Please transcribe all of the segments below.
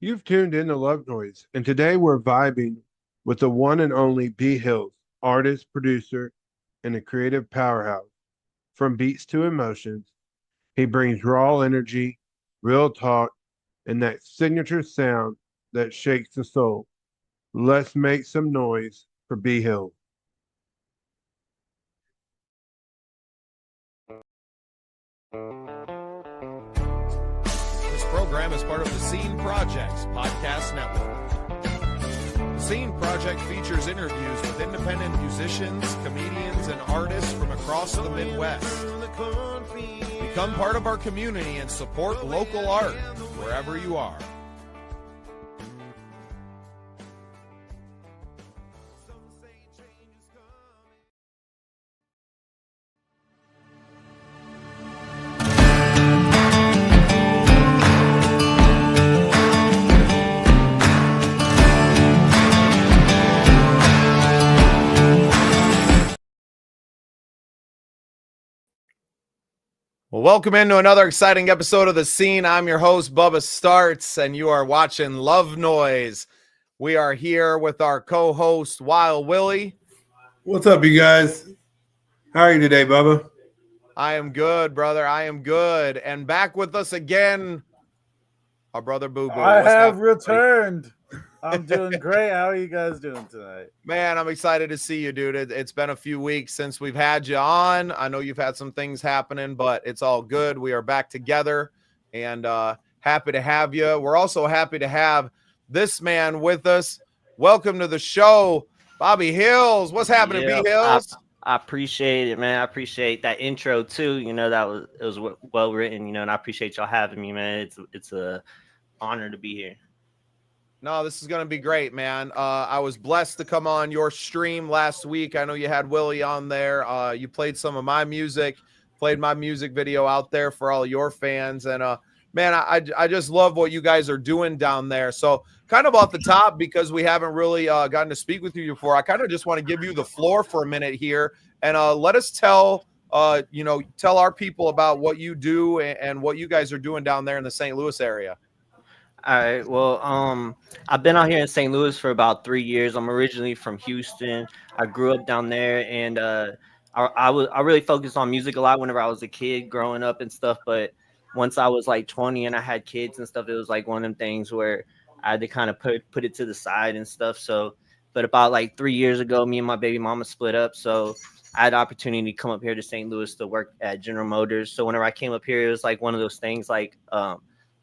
You've tuned in to Love Noise, and today we're vibing with the one and only B Hillz, artist, producer, and a creative powerhouse. From beats to emotions, he brings raw energy, real talk, and that signature sound that shakes the soul. Let's make some noise for B Hillz. This program is part of the Scene Project's podcast network. The Scene Project features interviews with independent musicians, comedians, and artists from across the Midwest. Become part of our community and support local art wherever you are. Well, welcome into another exciting episode of The Scene. I'm your host, Bubba Startz, and you are watching Love Noise. We are here with our co-host, Wild Willie. What's up, you guys? How are you today, Bubba? I am good, brother. I am good. And back with us again, our brother Boo Boo. I have returned. I'm doing great. How are you guys doing tonight? Man, I'm excited to see you, dude. It's been a few weeks since we've had you on. I know you've had some things happening, but it's all good. We are back together and happy to have you. We're also happy to have this man with us. Welcome to the show, Bobby Hillz. What's happening, B Hillz? I appreciate it, man. I appreciate that intro too. You know, it was well written, and I appreciate y'all having me, man. It's a honor to be here. No, this is going to be great, man. I was blessed to come on your stream last week. I know you had Willie on there. You played some of my music, played my music video out there for all your fans. And, man, I just love what you guys are doing down there. So kind of off the top, because we haven't really gotten to speak with you before, I kind of just want to give you the floor for a minute here and let us tell our people about what you do and what you guys are doing down there in the St. Louis area. All right. Well, I've been out here in St. Louis for about 3 years. I'm originally from Houston. I grew up down there, and I really focused on music a lot whenever I was a kid growing up and stuff. But once I was like 20 and I had kids and stuff, it was like one of them things where I had to kind of put it to the side and stuff. So, but about like 3 years ago, me and my baby mama split up. So I had the opportunity to come up here to St. Louis to work at General Motors. So whenever I came up here, it was like one of those things like a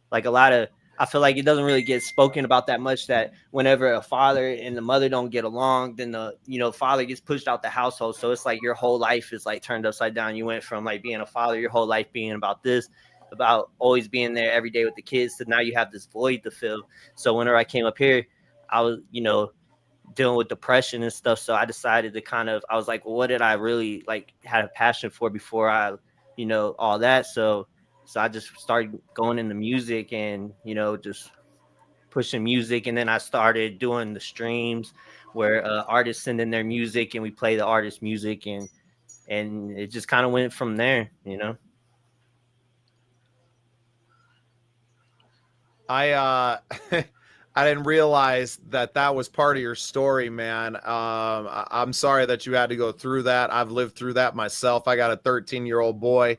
lot of, I feel like it doesn't really get spoken about that much, that whenever a father and the mother don't get along, then the father gets pushed out the household. So it's like your whole life is like turned upside down. You went from like being a father, your whole life being about this, about always being there every day with the kids, to now you have this void to fill. So whenever I came up here, I was, dealing with depression and stuff. So I decided to I was like, well, what did I really like had a passion for before I, all that. So I just started going into music and, just pushing music. And then I started doing the streams where artists send in their music and we play the artist's music, and it just kind of went from there, I didn't realize that was part of your story, man. I'm sorry that you had to go through that. I've lived through that myself. I got a 13-year-old boy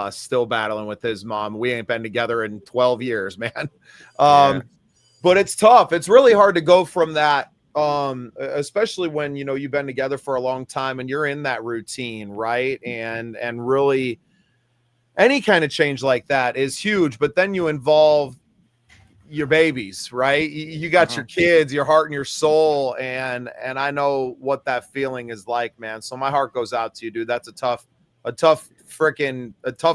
still battling with his mom. We ain't been together in 12 years, man. But it's tough. It's really hard to go from that, especially when, you've been together for a long time and you're in that routine, right? And really any kind of change like that is huge, but then you involve your babies, right? You got your kids, your heart and your soul. And I know what that feeling is like, man. So my heart goes out to you, dude. That's a tough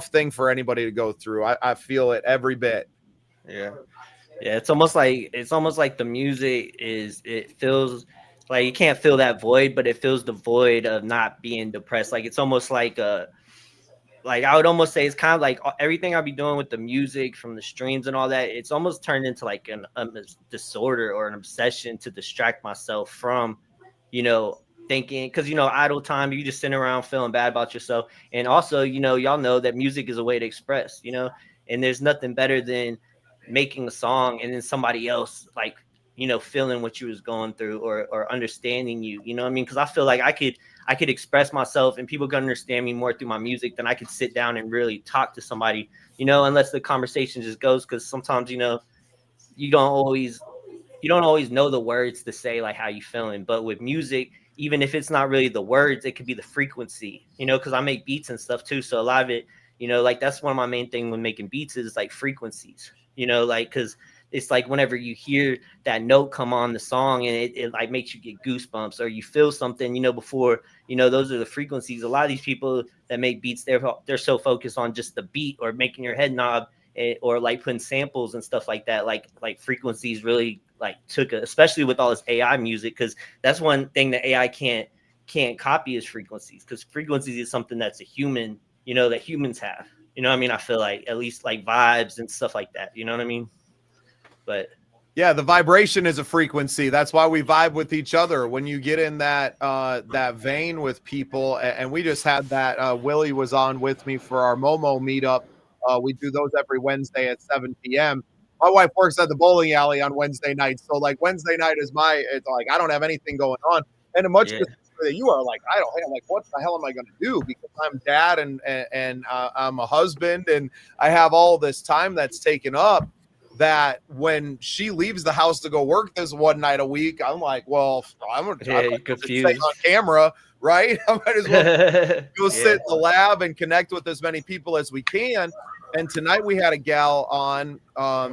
thing for anybody to go through. I feel it every bit. Yeah. It's almost like the music it feels like you can't fill that void, but it fills the void of not being depressed. Like it's almost like I would almost say it's kind of like everything I'll be doing with the music from the streams and all that. It's almost turned into like a disorder or an obsession to distract myself from, thinking, because idle time, you just sitting around feeling bad about yourself. And also, y'all know that music is a way to express, and there's nothing better than making a song and then somebody else like, you know, feeling what you was going through or understanding you, you know what I mean? Because I feel like I could express myself and people can understand me more through my music than I could sit down and really talk to somebody, you know, unless the conversation just goes, because sometimes, you know, you don't always know the words to say like how you feeling. But with music, even if it's not really the words, it could be the frequency, you know, because I make beats and stuff too. So a lot of it, you know, like that's one of my main thing when making beats is like frequencies, you know, like because it's like whenever you hear that note come on the song and it like makes you get goosebumps or you feel something, you know, before, you know, those are the frequencies. A lot of these people that make beats, they're so focused on just the beat or making your head nod, or like putting samples and stuff like that. Like frequencies really like especially with all this AI music, because that's one thing that AI can't copy is frequencies, because frequencies is something that's a human, you know, that humans have. You know what I mean? I feel like at least like vibes and stuff like that. You know what I mean? But yeah, the vibration is a frequency. That's why we vibe with each other. When you get in that vein with people, and we just had that. Willie was on with me for our Momo meetup. We do those every Wednesday at 7 p.m. My wife works at the bowling alley on Wednesday nights, so like Wednesday night is it's like I don't have anything going on, and much yeah, that you are like I don't have like what the hell am I going to do, because I'm dad and I'm a husband and I have all this time that's taken up, that when she leaves the house to go work this one night a week, I'm like, well, I'm gonna you're just stay confused. on camera, right? I might as well go sit Yeah. in the lab and connect with as many people as we can. And tonight we had a gal on,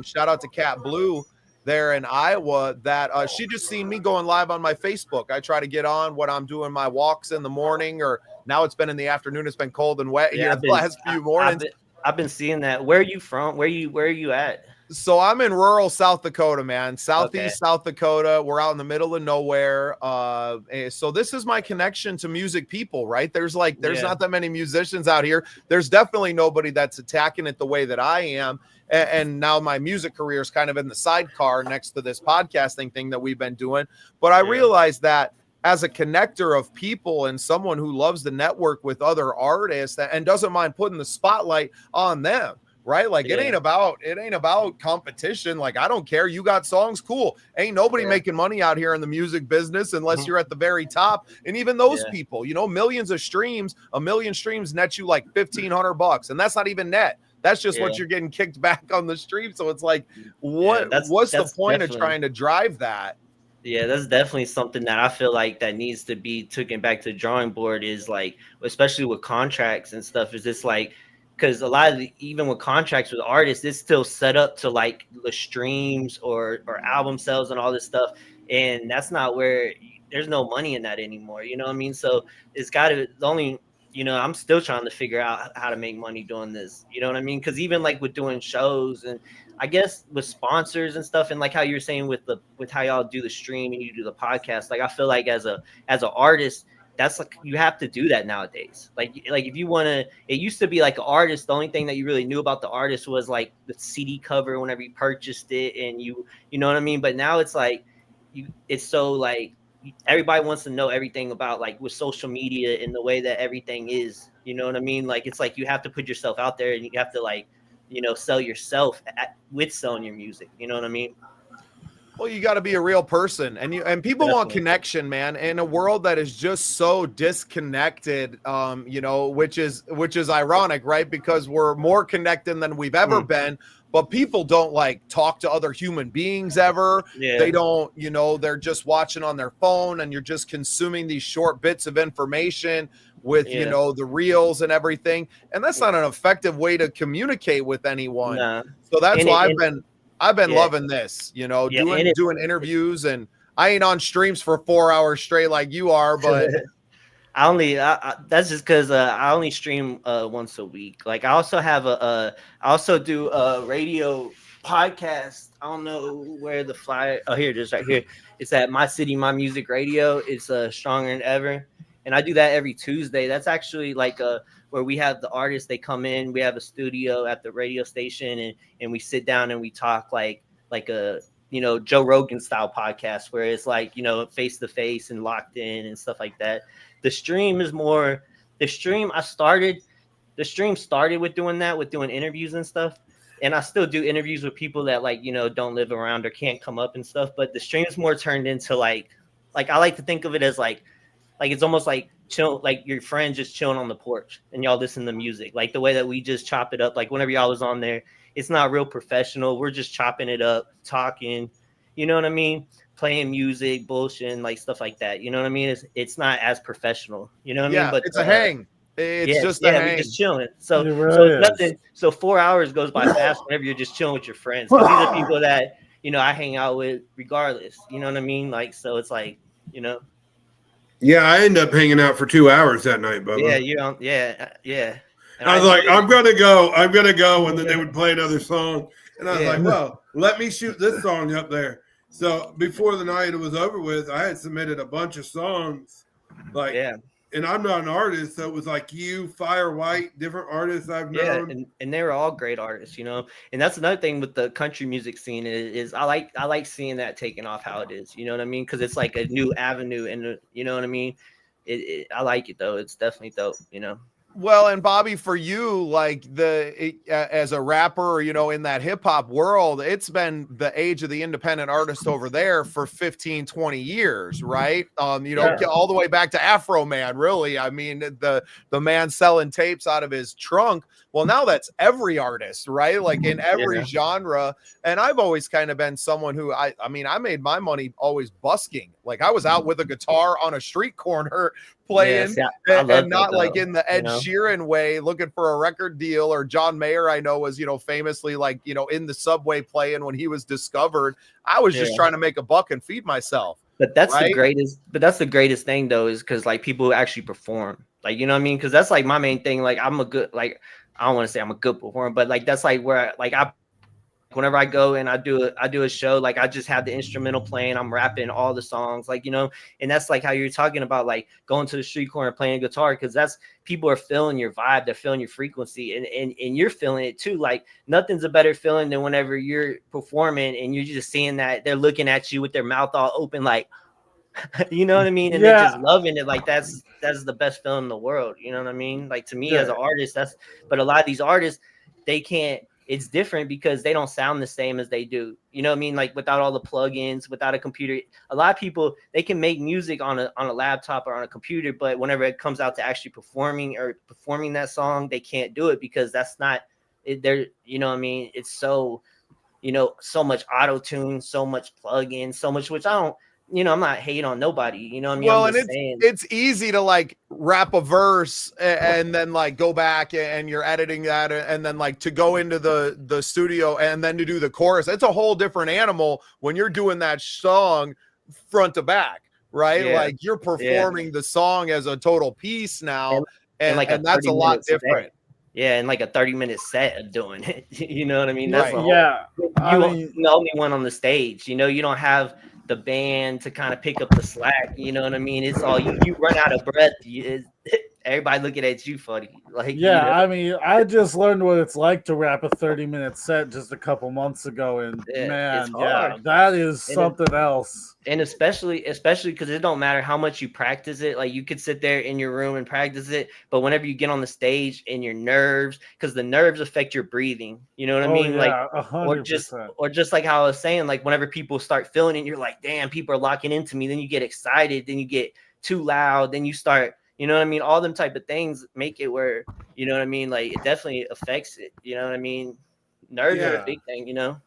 shout out to Cat Blue there in Iowa, that she just seen me going live on my Facebook. I try to get on when I'm doing my walks in the morning, or now it's been in the afternoon. It's been cold and wet here the last few mornings. I've been seeing that. Where are you from? Where are you at? So I'm in rural South Dakota, man. Southeast Okay. South Dakota. We're out in the middle of nowhere. So this is my connection to music people, right? There's not that many musicians out here. There's definitely nobody that's attacking it the way that I am. And now my music career is kind of in the sidecar next to this podcasting thing that we've been doing. But I realized that as a connector of people and someone who loves to network with other artists and doesn't mind putting the spotlight on them, right? Like it ain't about competition. Like I don't care. You got songs, cool. Ain't nobody making money out here in the music business unless you're at the very top. And even those people, you know, millions of streams, a million streams net you like $1,500, and that's not even net. That's just what you're getting kicked back on the stream. So it's like, what's the point of trying to drive that? Yeah, that's definitely something that I feel like that needs to be taken back to the drawing board, is like, especially with contracts and stuff, is this like, because a lot of even with contracts with artists, it's still set up to like the streams or album sales and all this stuff. And that's not where there's no money in that anymore. You know what I mean? So it's got to, the only, you know, I'm still trying to figure out how to make money doing this. You know what I mean? Because even like with doing shows and I guess with sponsors and stuff, and like how you're saying with how y'all do the stream and you do the podcast, like I feel like as an artist, that's like you have to do that nowadays. Like if you want to, it used to be like an artist, the only thing that you really knew about the artist was like the CD cover whenever you purchased it, and you know what I mean. But now it's like it's so like everybody wants to know everything about like with social media and the way that everything is. You know what I mean? Like it's like you have to put yourself out there and you have to like, you know, sell yourself with selling your music. You know what I mean? Well, you got to be a real person, and people want connection, man. In a world that is just so disconnected, you know, which is ironic, right? Because we're more connected than we've ever been, but people don't like talk to other human beings ever. They don't, you know, they're just watching on their phone, and you're just consuming these short bits of information with, you know, the reels and everything, and that's not an effective way to communicate with anyone. Nah. So that's why I've been loving this, you know, doing interviews, and I ain't on streams for 4 hours straight like you are, but that's just because I only stream once a week. Like I also have I also do a radio podcast. I don't know where the flyer. Oh, here it is, right here. It's at My City, My Music Radio. It's stronger than ever, and I do that every Tuesday. That's actually like where we have the artists. They come in. We have a studio at the radio station, and we sit down and we talk like a, you know, Joe Rogan style podcast, where it's like, you know, face to face and locked in and stuff like that. The stream is more the stream started with doing that, with doing interviews and stuff. and I still do interviews with people that like, you know, don't live around or can't come up and stuff. But the stream's more turned into like I like to think of it as like it's almost like chill, like your friend just chilling on the porch and y'all listen to music. Like the way that we just chop it up. Like whenever y'all was on there, it's not real professional. We're just chopping it up, talking, you know what I mean? Playing music, bullshit, like stuff like that. You know what I mean? It's not as professional. You know what I mean? But it's a hang. It's just a hang. we just chilling. So It really so it's is. nothing. So 4 hours goes by fast whenever you're just chilling with your friends. 'Cause these are people that, you know, I hang out with regardless. You know what I mean? Like, so it's like, you know. Yeah, I end up hanging out for 2 hours that night, Bubba. Yeah, you don't. Yeah, yeah. And I was like, I'm gonna go, and then they would play another song, and I was like, well, let me shoot this song up there. So before the night was over with, I had submitted a bunch of songs, like, and I'm not an artist, so it was like you, Fire White, different artists I've known. Yeah, and they were all great artists, you know. And that's another thing with the country music scene is I like seeing that taking off how it is, you know what I mean? Because it's like a new avenue, and you know what I mean. I like it though. It's definitely dope, you know. Well, and Bobby, for you, like as a rapper, you know, in that hip hop world, it's been the age of the independent artist over there for 15, 20 years, right? You know, all the way back to Afro Man, really. I mean, the man selling tapes out of his trunk. Well, now that's every artist, right? Like in every genre. And I've always kind of been someone who I mean, I made my money always busking. Like I was out with a guitar on a street corner playing, and not like in the Ed Sheeran way, looking for a record deal. Or John Mayer, I know, was, you know, famously like, you know, in the subway playing when he was discovered. I was just trying to make a buck and feed myself. But that's the greatest. But that's the greatest thing though, is because like people who actually perform, like, you know what I mean? Because that's like my main thing. Like I'm a good, like, I don't want to say I'm a good performer, but like that's like where whenever I go and I do a show, like I just have the instrumental playing, I'm rapping all the songs, like, you know. And that's like how you're talking about like going to the street corner playing guitar, because that's, people are feeling your vibe, they're feeling your frequency, and you're feeling it too. Like nothing's a better feeling than whenever you're performing and you're just seeing that they're looking at you with their mouth all open, like you know what I mean? And they're just loving it. Like that's the best feeling in the world. You know what I mean? Like to me as an artist, but a lot of these artists, they can't, it's different because they don't sound the same as they do. You know what I mean? Like without all the plugins, without a computer, a lot of people, they can make music on a laptop or on a computer, but whenever it comes out to actually performing that song, they can't do it because that's not it. They're, you know what I mean? It's so, you know, so much auto tune, so much plug-in, so much, which I don't, you know, I'm not hating on nobody, you know what I mean? Well, and it's easy to like rap a verse and then like go back and you're editing that, and then like to go into the studio and then to do the chorus. It's a whole different animal when you're doing that song front to back, right? Yeah. Like you're performing the song as a total piece now, and that's a lot different. Set. Yeah, and like a 30-minute set of doing it. You know what I mean? That's you're the only one on the stage. You know, you don't have the band to kind of pick up the slack. You know what I mean? It's all you run out of breath. Everybody looking at you funny. Like, you know? I mean, I just learned what it's like to rap a 30-minute set just a couple months ago, and man, that is something else. And especially because it don't matter how much you practice it. Like you could sit there in your room and practice it, but whenever you get on the stage and your nerves, because the nerves affect your breathing. You know what I mean? Yeah, like 100%. or just like how I was saying, like whenever people start feeling it, you're like, damn, people are locking into me. Then you get excited. Then you get too loud. Then you start. You know what I mean? All them type of things make it where, you know what I mean? Like it definitely affects it. You know what I mean? Nerves are a big thing, you know?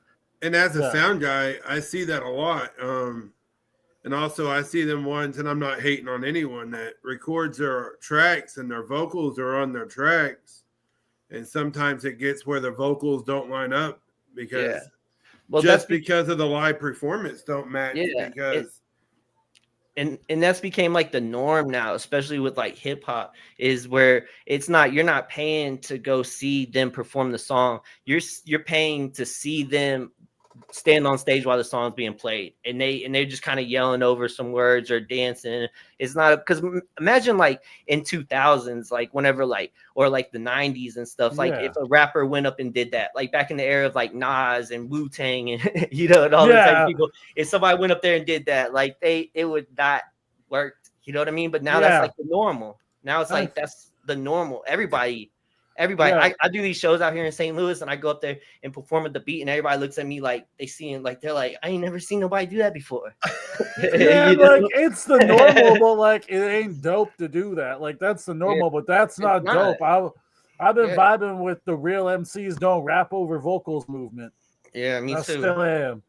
And as a sound guy, I see that a lot. And also I see them ones, and I'm not hating on anyone that records their tracks and their vocals are on their tracks. And sometimes it gets where the vocals don't line up because because of the live performance don't match because and that's became like the norm now, especially with like hip hop, is where it's not, you're not paying to go see them perform the song. You're paying to see them stand on stage while the song's being played, and they're just kind of yelling over some words or dancing. It's not, because imagine like in 2000s, like whenever like, or like the 90s and stuff, like if a rapper went up and did that, like back in the era of like Nas and Wu-Tang and you know, and all the type of people, if somebody went up there and did that, like it would not work, you know what I mean? But now that's like the normal. Now it's like that's the normal. Everybody Everybody, Yeah. I do these shows out here in St. Louis, and I go up there and perform at the beat, and everybody looks at me like they see it, like they're like, I ain't never seen nobody do that before. Yeah, You know? like it's the normal, but like it ain't dope to do that. Like that's the normal, but that's not dope. I've been vibing with the real MCs don't rap over vocals movement. Yeah, me I too. still am.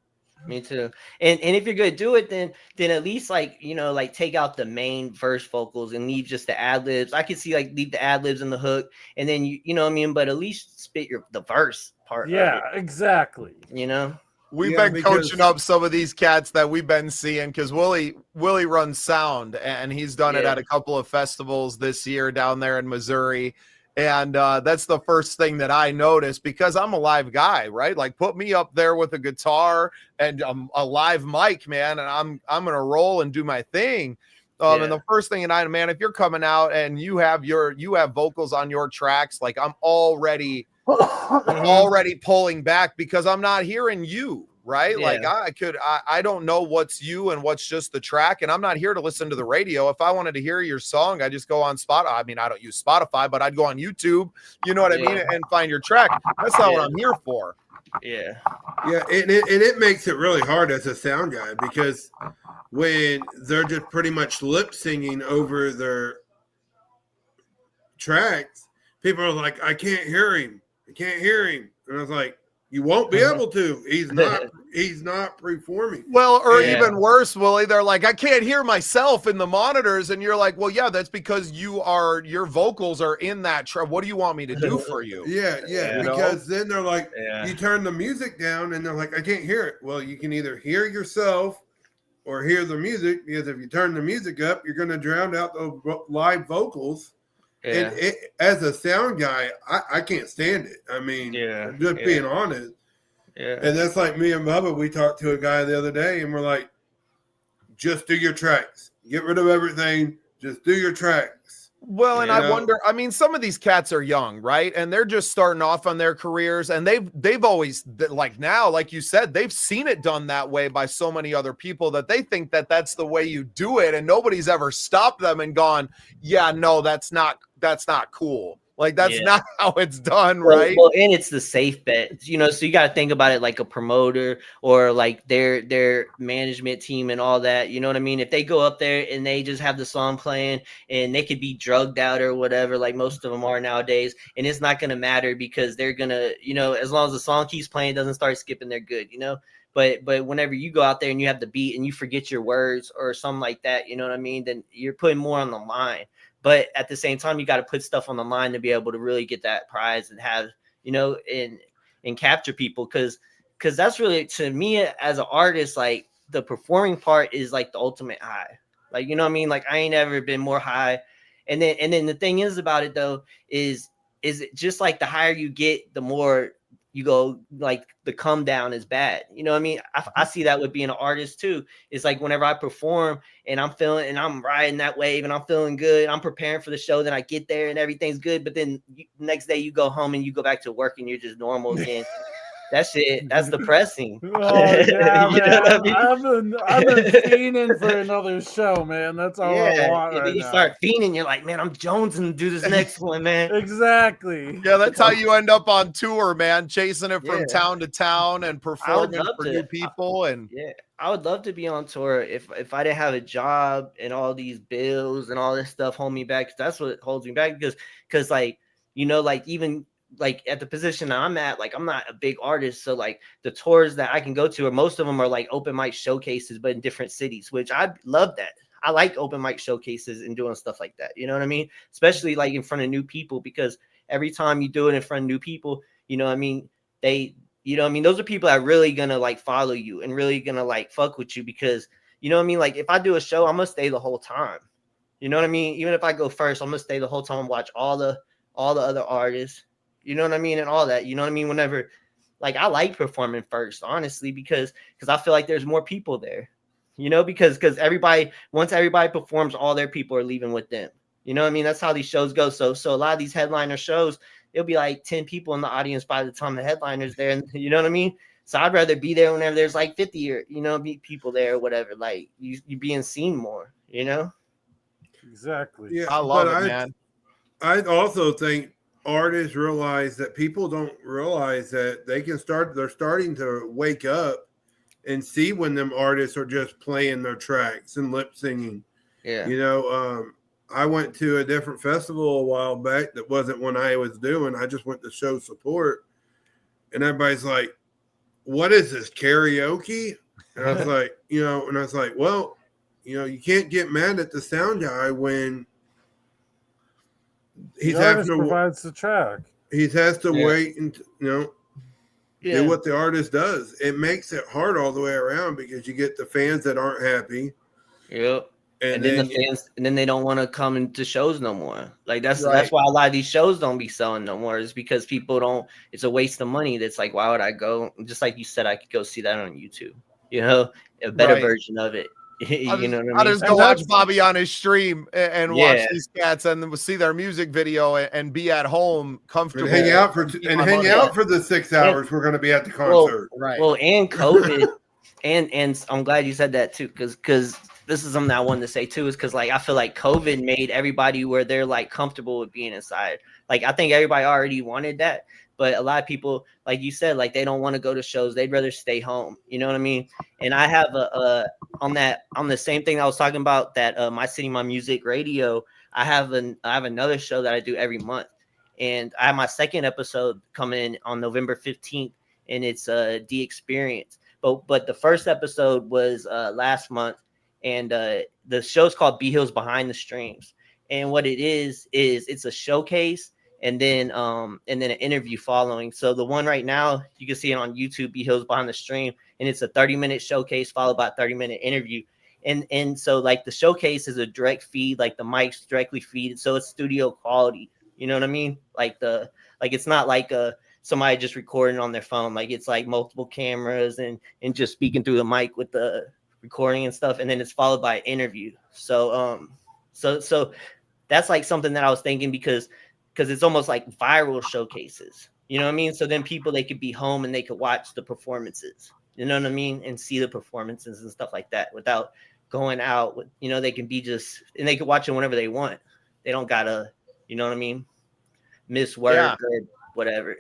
Me too. And if you're gonna do it, then at least like like take out the main verse vocals and leave just the ad libs. I could see like leave the ad libs in the hook, and then you know what I mean. But at least spit the verse part. Yeah, of it, exactly. You know. We've been coaching up some of these cats that we've been seeing because Willie runs sound, and he's done it at a couple of festivals this year down there in Missouri. And that's the first thing that I noticed because I'm a live guy, right? Like put me up there with a guitar and a live mic, man, and I'm gonna roll and do my thing. And the first thing, man, if you're coming out and you have vocals on your tracks, like I'm already pulling back because I'm not hearing you. Right. Yeah. Like I don't know what's you and what's just the track. And I'm not here to listen to the radio. If I wanted to hear your song, I just go on Spotify. I mean, I don't use Spotify, but I'd go on YouTube, you know what I mean? And find your track. That's not what I'm here for. Yeah. Yeah. And it makes it really hard as a sound guy because when they're just pretty much lip singing over their tracks, people are like, I can't hear him. I can't hear him. And I was like, you won't be able to. He's not performing. Well, or even worse, Willie, they're like, I can't hear myself in the monitors. And you're like, well, yeah, that's because your vocals are in that track. What do you want me to do for you? Yeah. Because then they're like, you turn the music down and they're like, I can't hear it. Well, you can either hear yourself or hear the music, because if you turn the music up, you're going to drown out the live vocals. Yeah. And as a sound guy, I can't stand it. I mean, just being honest. Yeah. And that's like me and Bubba. We talked to a guy the other day, and we're like, just do your tracks. Get rid of everything. Just do your tracks. Well, and I wonder, I mean, some of these cats are young, right? And they're just starting off on their careers, and they've always, like now, like you said, they've seen it done that way by so many other people that they think that that's the way you do it, and nobody's ever stopped them and gone, yeah, no, that's not cool. Like that's not how it's done, right? Well, and it's the safe bet, so you got to think about it like a promoter or like their management team and all that. You know what I mean? If they go up there and they just have the song playing and they could be drugged out or whatever, like most of them are nowadays, and it's not going to matter because they're gonna, as long as the song keeps playing, doesn't start skipping, they're good, But whenever you go out there and you have the beat and you forget your words or something like that, you know what I mean? Then you're putting more on the line. But at the same time, you got to put stuff on the line to be able to really get that prize and have, and capture people. Cause that's really, to me as an artist, like the performing part is like the ultimate high. Like, you know what I mean? Like I ain't ever been more high. And then the thing is about it though, is it just like the higher you get, the more you go, like the come down is bad. You know what I mean? I see that with being an artist too. It's like whenever I perform and I'm feeling and I'm riding that wave and I'm feeling good, I'm preparing for the show, then I get there and everything's good. But then next day you go home and you go back to work and you're just normal again. That's it. That's depressing. Oh yeah, man. I've been fiending for another show, man. That's all I want. And then you start fiending, you're like, man, I'm jonesing to do this next one, man. Exactly. Yeah, that's how you end up on tour, man, chasing it from town to town and performing for new people. And I would love to be on tour if I didn't have a job and all these bills and all this stuff hold me back. That's what holds me back because like, like even like at the position that I'm at, like I'm not a big artist. So like the tours that I can go to, or most of them are like open mic showcases, but in different cities, which I love that. I like open mic showcases and doing stuff like that. You know what I mean? Especially like in front of new people, because every time you do it in front of new people, you know what I mean? Those are people that are really gonna like follow you and really gonna like fuck with you because, you know what I mean? Like if I do a show, I'm gonna stay the whole time. You know what I mean? Even if I go first, I'm gonna stay the whole time, watch all the other artists. You know what I mean? And all that, you know what I mean? Whenever, like, I like performing first, honestly, because I feel like there's more people there, because once everybody performs, all their people are leaving with them. You know what I mean? That's how these shows go. So a lot of these headliner shows, it'll be like 10 people in the audience by the time the headliner's there. And you know what I mean? So I'd rather be there whenever there's like 50 or, people there or whatever. Like you being seen more, Exactly. Yeah, I love it, man. I also think artists realize that people don't realize that they're starting to wake up and see when them artists are just playing their tracks and lip singing. Yeah. You know, I went to a different festival a while back that wasn't one I was doing. I just went to show support. And everybody's like, what is this, karaoke? And I was like, well, you can't get mad at the sound guy when he's having to provides the track. He has to wait and do what the artist does. It makes it hard all the way around because you get the fans that aren't happy. Yep. And then the fans, and then they don't want to come into shows no more. Like that's why a lot of these shows don't be selling no more. Is because people don't. It's a waste of money. That's like, why would I go? Just like you said, I could go see that on YouTube. A better version of it. You know what I mean? I just go watch Bobby on his stream and watch these cats, and then we'll see their music video and be at home comfortable. And hang out for the 6 hours. We're going to be at the concert. Well, and COVID, and I'm glad you said that too, because this is something I wanted to say too, is because like I feel like COVID made everybody where they're like comfortable with being inside. Like I think everybody already wanted that, but a lot of people, like you said, like they don't want to go to shows. They'd rather stay home. You know what I mean? And I have on the same thing I was talking about, that My City, My Music radio. I have another show that I do every month, and I have my second episode coming in on November 15th, and it's The Experience. But the first episode was last month. And the show's called Bobby Hillz Behind the Streams. And what it is it's a showcase and then an interview following. So the one right now, you can see it on YouTube, Bobby Hillz Behind the Stream, and it's a 30-minute showcase followed by a 30-minute interview. And so like the showcase is a direct feed, like the mic's directly feed, so it's studio quality. You know what I mean? Like it's not like somebody just recording on their phone. Like it's like multiple cameras and just speaking through the mic with the recording and stuff, and then it's followed by an interview. So that's like something that I was thinking because it's almost like viral showcases. You know what I mean? So then people, they could be home and they could watch the performances. You know what I mean? And see the performances and stuff like that without going out. They can be and they can watch it whenever they want. They don't gotta, you know what I mean, miss work or whatever.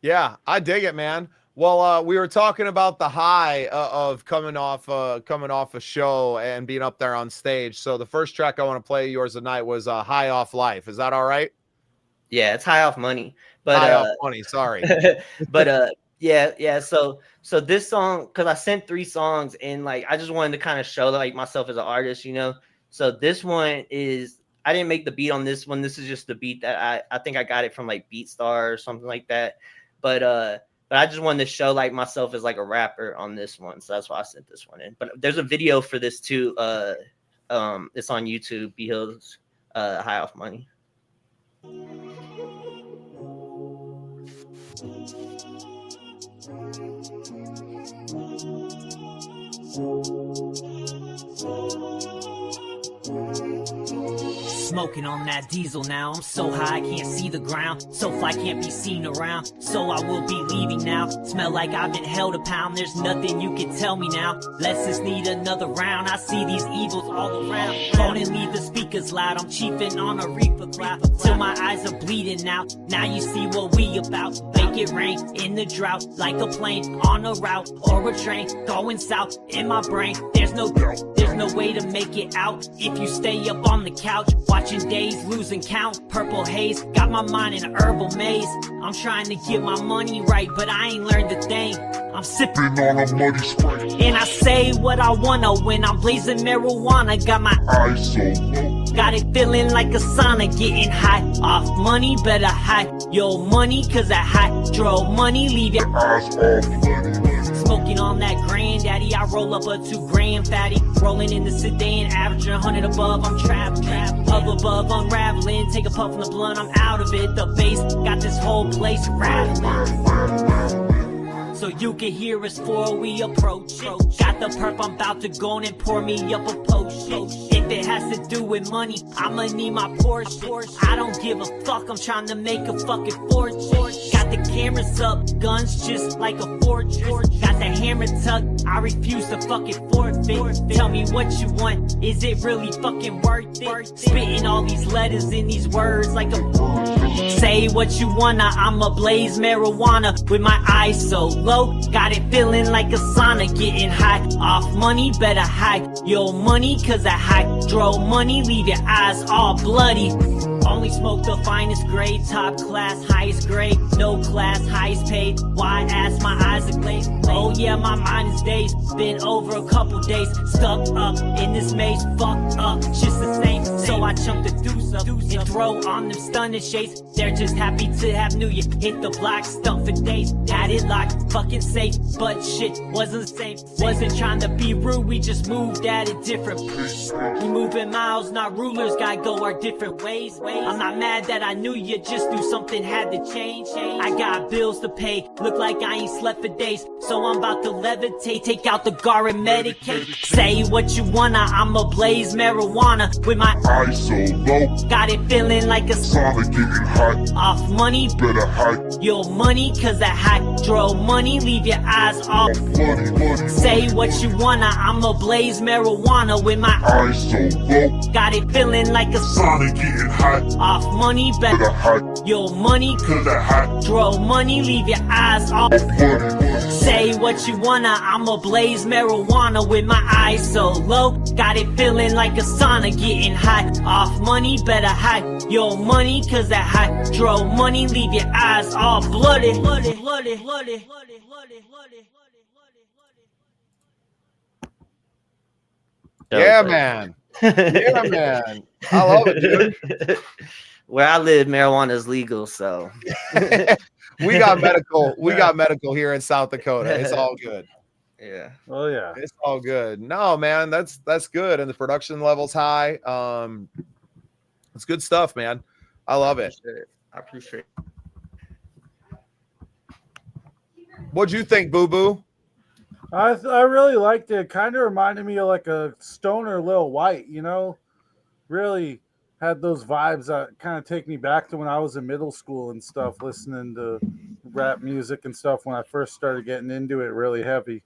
Yeah, I dig it, man. Well, we were talking about the high of coming off a show and being up there on stage. So the first track I want to play yours tonight was High Off Life. Is that all right? Yeah, it's High Off Money. But High Off Money, sorry. But yeah. So this song, because I sent 3 songs, and like I just wanted to kind of show like myself as an artist, So this one is, I didn't make the beat on this one. This is just the beat that I think I got it from like BeatStar or something like that. But I just wanted to show like myself as like a rapper on this one. So that's why I sent this one in. But there's a video for this too. It's on YouTube, Bobby Hillz, High Off Money. Smoking on that diesel now. I'm so high I can't see the ground. So fly can't be seen around. So I will be leaving now. Smell like I've been held a pound. There's nothing you can tell me now. Let's just need another round. I see these evils all around. Phone and leave the speakers loud. I'm chiefing on a reaper cloud till my eyes are bleeding out. Now you see what we about. Make it rain in the drought, like a plane on a route or a train going south. In my brain, there's no way to make it out if you stay up on the couch watching days losing count. Purple haze got my mind in an herbal maze. I'm trying to get my money right, but I ain't learned a thing. I'm sipping on a muddy spray, and I say what I wanna when I'm blazing marijuana. Got my eyes so low, got it feeling like a sauna. Getting high off money, better hide your money, cause that hydro money leave your eyes off money. Smoking on that granddaddy, I roll up a 2 gram fatty. Rolling in the sedan, averaging 100 above. I'm trapped, up above, unraveling. Take a puff from the blunt, I'm out of it. The bass got this whole place rattling. So you can hear us before we approach it. Got the perp, I'm about to go and pour me up a potion. If it has to do with money, I'ma need my portion. I don't give a fuck, I'm trying to make a fucking fortune. Got Got the cameras up, guns just like a fortress. Got the hammer tucked, I refuse to fucking forfeit. Tell me what you want, is it really fucking worth it? Spitting all these letters in these words like a... Say what you wanna, I'ma blaze marijuana with my eyes so low. Got it feeling like a sauna, getting high off money, better hide your money, cause that hydro money leave your eyes all bloody. Only smoke the finest grade, top class, highest grade, no class, highest paid. Why ask, my eyes are glazed? Oh yeah, my mind is dazed. Been over a couple days, stuck up in this maze, fucked up, just the same. So I chunk the deuce up and throw on them stunning shades. They're just happy to have New Year. Hit the block, stumped for days. Had it locked, fucking safe, but shit wasn't safe. Wasn't trying to be rude, we just moved at a different pace. We moving miles, not rulers, gotta go our different ways. I'm not mad that I knew you, just knew something had to change. I got bills to pay, look like I ain't slept for days. So I'm about to levitate, take out the guard and medicate. Say what you wanna, I'ma blaze marijuana with my eyes so low. Got it feeling like a Sauna getting hot. Off money, Better hide your money, cause that hydro money leave your eyes all bloody. Say what you wanna, I'ma blaze marijuana with my Eyes so low. Got it feeling like a Sauna getting hot. Off money, Better better hide your money, cause that hot hydro money leave your eyes all bloody. Say what you wanna, I'ma blaze marijuana with my eyes so low. Got it feeling like a sauna, getting high off money, better hide your money, cause that hydro money leave your eyes all bloody. Yeah, man. Yeah, man. I love it, dude. Where I live, marijuana is legal, so We got medical. We got medical here in South Dakota. It's all good. yeah. Oh yeah. It's all good. No, man, that's good, and the production level's high. It's good stuff, man. I love it. I appreciate it. What'd you think, Boo Boo? I really liked it. Kind of reminded me of like a stoner Lil White, you know? Really had those vibes that kind of take me back to when I was in middle school and stuff, listening to rap music and stuff when I first started getting into it really heavy.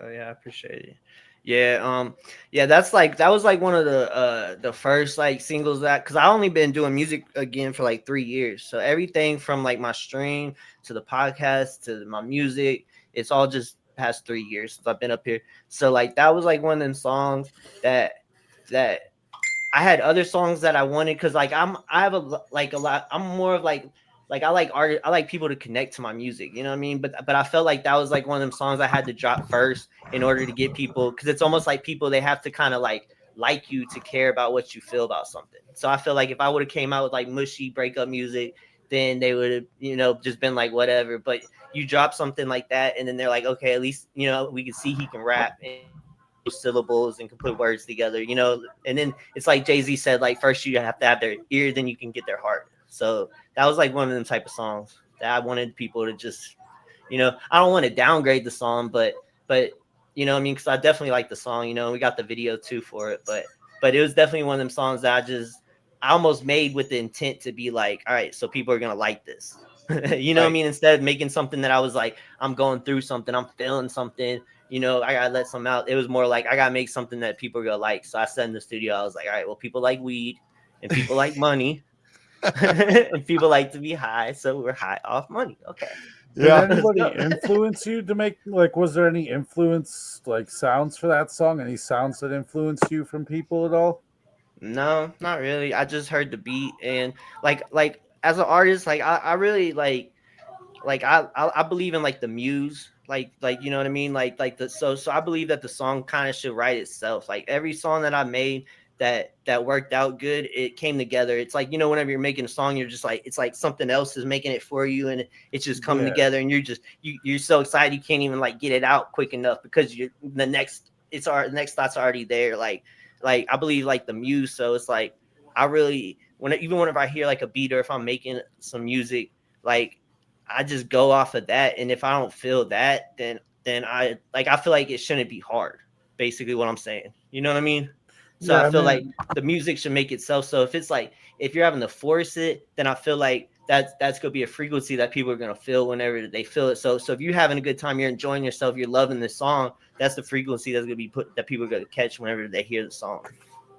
Oh yeah, I appreciate it. Yeah, yeah, that was like one of the first like singles that, because I only been doing music again for like 3 years. So everything from like my stream to the podcast to my music, it's all just past 3 years since I've been up here. So like that was like one of them songs that I had other songs that I wanted, because like I'm more of like I like art, I like people to connect to my music, you know what I mean? But I felt like that was like one of them songs I had to drop first in order to get people, because it's almost like people, they have to kind of like you to care about what you feel about something. So I feel like if I would have came out with like mushy breakup music, then they would have, you know, just been like whatever. But you drop something like that, and then they're like, okay, at least, you know, we can see he can rap and syllables and can put words together, you know. And then it's like Jay-Z said, like first you have to have their ear, then you can get their heart. So that was like one of them type of songs that I wanted people to just, you know, I don't want to downgrade the song, but you know what I mean, because I definitely like the song, you know. We got the video too for it, but it was definitely one of them songs that I almost made with the intent to be like, all right, so people are gonna like this. You know what I mean? Instead of making something that I was like, I'm going through something, I'm feeling something, you know, I gotta let something out. It was more like I gotta make something that people are gonna like. So I said in the studio, I was like, all right, well, people like weed and people like money. And people like to be high, so we're high off money. Okay. Yeah. Did anybody influence you to make, like, was there any influence, like sounds for that song? Any sounds that influenced you from people at all? No, not really. I just heard the beat, and like as an artist, like I really like I believe in like the muse, like you know what I mean, like the so I believe that the song kind of should write itself. Like every song that I made that worked out good, it came together. It's like, you know, whenever you're making a song, you're just like, it's like something else is making it for you, and it's just coming together, and you're so excited you can't even like get it out quick enough, because the next thought's already there. Like I believe like the muse. So it's like I really, whenever I hear like a beat, or if I'm making some music, like I just go off of that, and if I don't feel that, then I feel like it shouldn't be hard. Basically, what I'm saying, you know what I mean? So yeah, I feel like the music should make itself. So if it's like, if you're having to force it, then I feel like that's gonna be a frequency that people are gonna feel whenever they feel it. So if you're having a good time, you're enjoying yourself, you're loving this song, that's the frequency that's gonna be that people are gonna catch whenever they hear the song.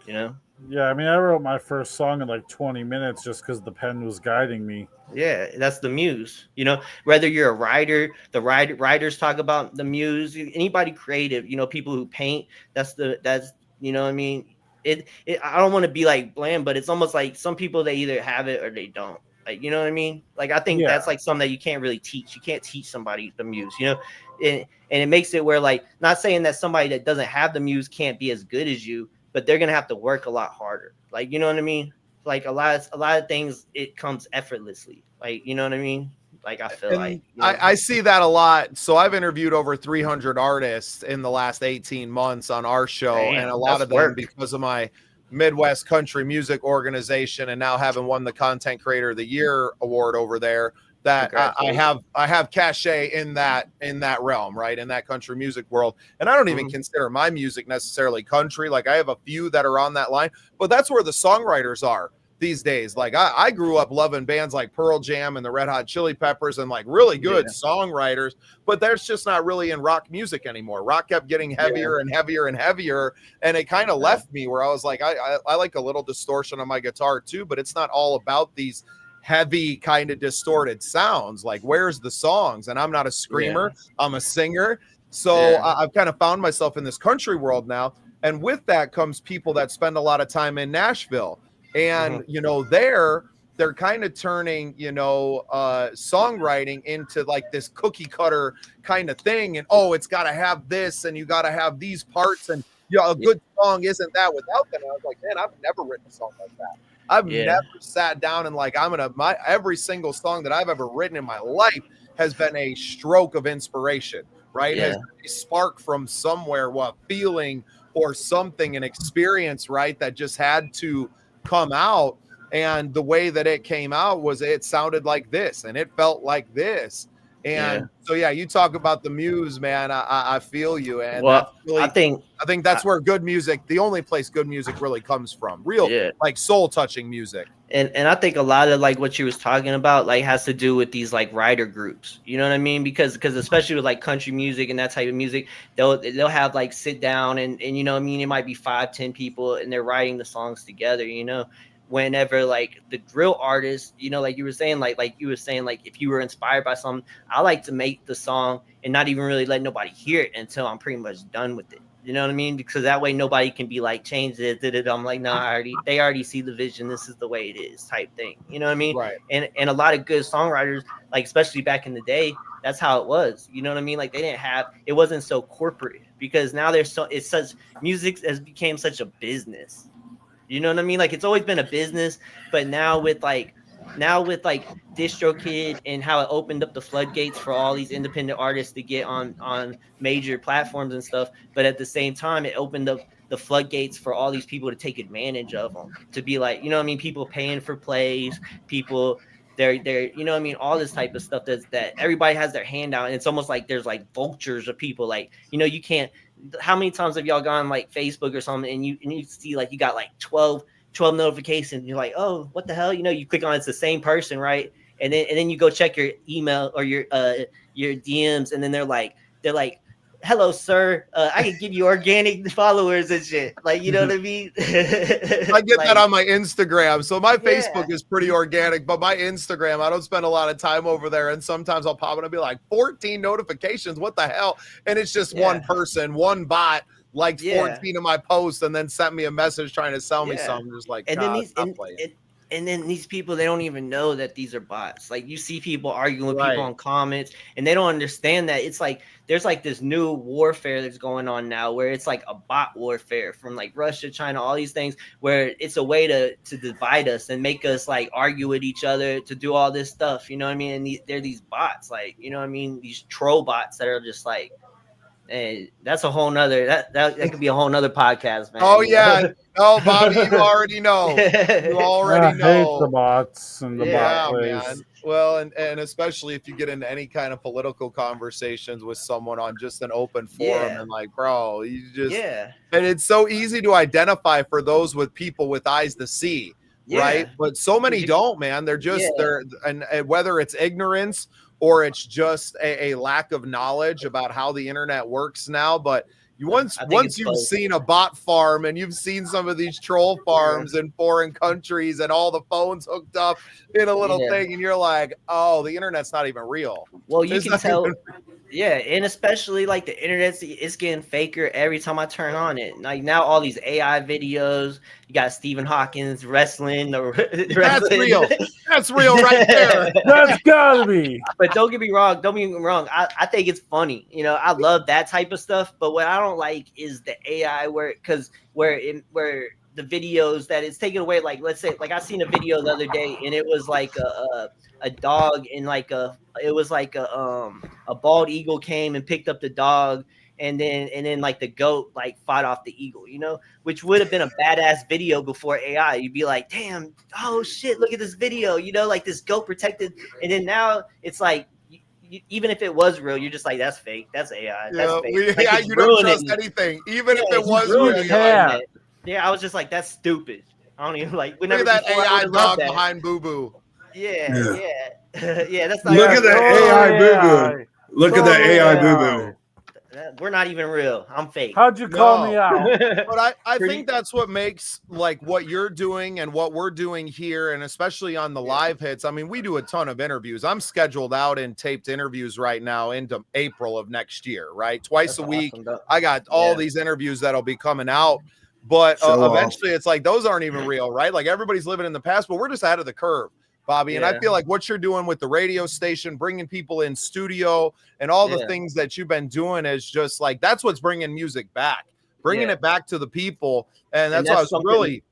You know? Yeah, I mean, I wrote my first song in like 20 minutes just because the pen was guiding me. Yeah, that's the muse. You know, whether you're a writer, writers talk about the muse. Anybody creative, you know, people who paint. That's you know what I mean. I don't want to be like bland, but it's almost like some people they either have it or they don't. Like, you know what I mean? Like, I think that's like something that you can't really teach. You can't teach somebody the muse, you know, and it makes it where, like, not saying that somebody that doesn't have the muse can't be as good as you, but they're gonna have to work a lot harder. Like, you know what I mean? Like a lot of things, it comes effortlessly. Like, you know what I mean? Like, I feel like, you know? I see that a lot. So I've interviewed over 300 artists in the last 18 months on our show. Damn, and a lot of them, work. because of my Midwest Country Music Organization and now having won the Content Creator of the Year award over there, that I have cachet in that realm, right? In that country music world. And I don't even consider my music necessarily country. Like, I have a few that are on that line, but that's where the songwriters are these days. Like, I grew up loving bands like Pearl Jam and the Red Hot Chili Peppers and like really good songwriters, but there's just not really in rock music anymore. Rock kept getting heavier and heavier and heavier. And it kind of left me where I was like, I like a little distortion on my guitar too, but it's not all about these heavy kind of distorted sounds. Like, where's the songs? And I'm not a screamer, I'm a singer. So I've kind of found myself in this country world now. And with that comes people that spend a lot of time in Nashville. And, you know, they're kind of turning, you know, songwriting into like this cookie cutter kind of thing. And, oh, it's got to have this and you got to have these parts. And, you know, a good song isn't that without them. And I was like, man, I've never written a song like that. I've never sat down and like, every single song that I've ever written in my life has been a stroke of inspiration, right? Has been a spark from somewhere, feeling or something, an experience, right? That just had to come out. And the way that it came out was it sounded like this and it felt like this. And so, you talk about the muse, man. I feel you. And really, I think that's where good music, the only place good music really comes from, like soul touching music. And I think a lot of like what you was talking about, like, has to do with these like writer groups, you know what I mean? Because especially with like country music and that type of music, they'll have like sit down and you know what I mean? It might be 5-10 people and they're writing the songs together, you know? Whenever like the drill artists, you know, like you were saying, like if you were inspired by something, I like to make the song and not even really let nobody hear it until I'm pretty much done with it. You know what I mean? Because that way nobody can be like, change it. I'm like, no, they already see the vision. This is the way it is, type thing. You know what I mean? Right. And a lot of good songwriters, like especially back in the day, that's how it was. You know what I mean? Like it wasn't so corporate, because now music has became such a business. You know what I mean? Like, it's always been a business, but now with DistroKid and how it opened up the floodgates for all these independent artists to get on major platforms and stuff. But at the same time, it opened up the floodgates for all these people to take advantage of them, to be like, you know what I mean? People paying for plays, people they're you know what I mean? All this type of stuff that everybody has their hand out. And it's almost like there's like vultures of people, like, you know, you can't. How many times have y'all gone like Facebook or something and you see like you got like 12 notifications, you're like, oh, what the hell? You know, you click on it's the same person, right? And then you go check your email or your DMs, and then they're like, hello, sir. I can give you organic followers and shit. Like, you know what I mean? I get that on my Instagram. So my Facebook is pretty organic, but my Instagram, I don't spend a lot of time over there. And sometimes I'll pop in and be like, 14 notifications. What the hell? And it's just one person, one bot, liked 14 of my posts and then sent me a message trying to sell me something. Just like, and then these people, they don't even know that these are bots. Like, you see people arguing with people on comments, and they don't understand that it's like there's like this new warfare that's going on now, where it's like a bot warfare from like Russia, China, all these things, where it's a way to divide us and make us like argue with each other, to do all this stuff. You know what I mean? And they're these bots, like, you know what I mean? These troll bots that are just like, hey, that's a whole nother that could be a whole nother podcast, man. Oh yeah. Oh, Bobby, you already know. You already know. I hate the bots and the bot plays. Man. Well, and especially if you get into any kind of political conversations with someone on just an open forum, and like, bro, you just and it's so easy to identify for those with people with eyes to see. right? But so many don't, man. They're just and whether it's ignorance or it's just a lack of knowledge about how the internet works now. But once you've seen a bot farm and you've seen some of these troll farms in foreign countries and all the phones hooked up in a little thing, and you're like, oh, the internet's not even real. Well, you can tell. Yeah, and especially like the internet, it's getting faker every time I turn on it. Like now, all these AI videos. You got Stephen Hawking's wrestling. That's real. That's real right there. That's gotta be. But don't get me wrong. Don't get me wrong. I think it's funny. You know, I love that type of stuff. But what I don't like is the AI where the videos that it's taken away. Like let's say, like I seen a video the other day, and it was like a dog and like a bald eagle came and picked up the dog, and then like the goat like fought off the eagle, you know, which would have been a badass video before AI. You'd be like, damn, oh shit, look at this video, you know, like this goat protected. And then now it's like, even if it was real, you're just like, that's fake, that's AI, that's fake. Like, you don't trust anything, even if it was real. Yeah, I was just like, that's stupid. I don't even like. Look at that AI dog behind Boo Boo. Yeah. That's not. Look at that AI Boo Boo. Look at that AI Boo Boo. We're not even real. I'm fake. How'd you call me out? But I think that's what makes like what you're doing and what we're doing here, and especially on the live hits. I mean, we do a ton of interviews. I'm scheduled out in taped interviews right now into April of next year, right? Twice a week. Awesome. I got all these interviews that'll be coming out. But eventually it's like those aren't even real, right? Like everybody's living in the past, but we're just ahead of the curve, Bobby. And I feel like what you're doing with the radio station, bringing people in studio and all the things that you've been doing is just like, that's what's bringing music back, bringing it back to the people. And that's why I was really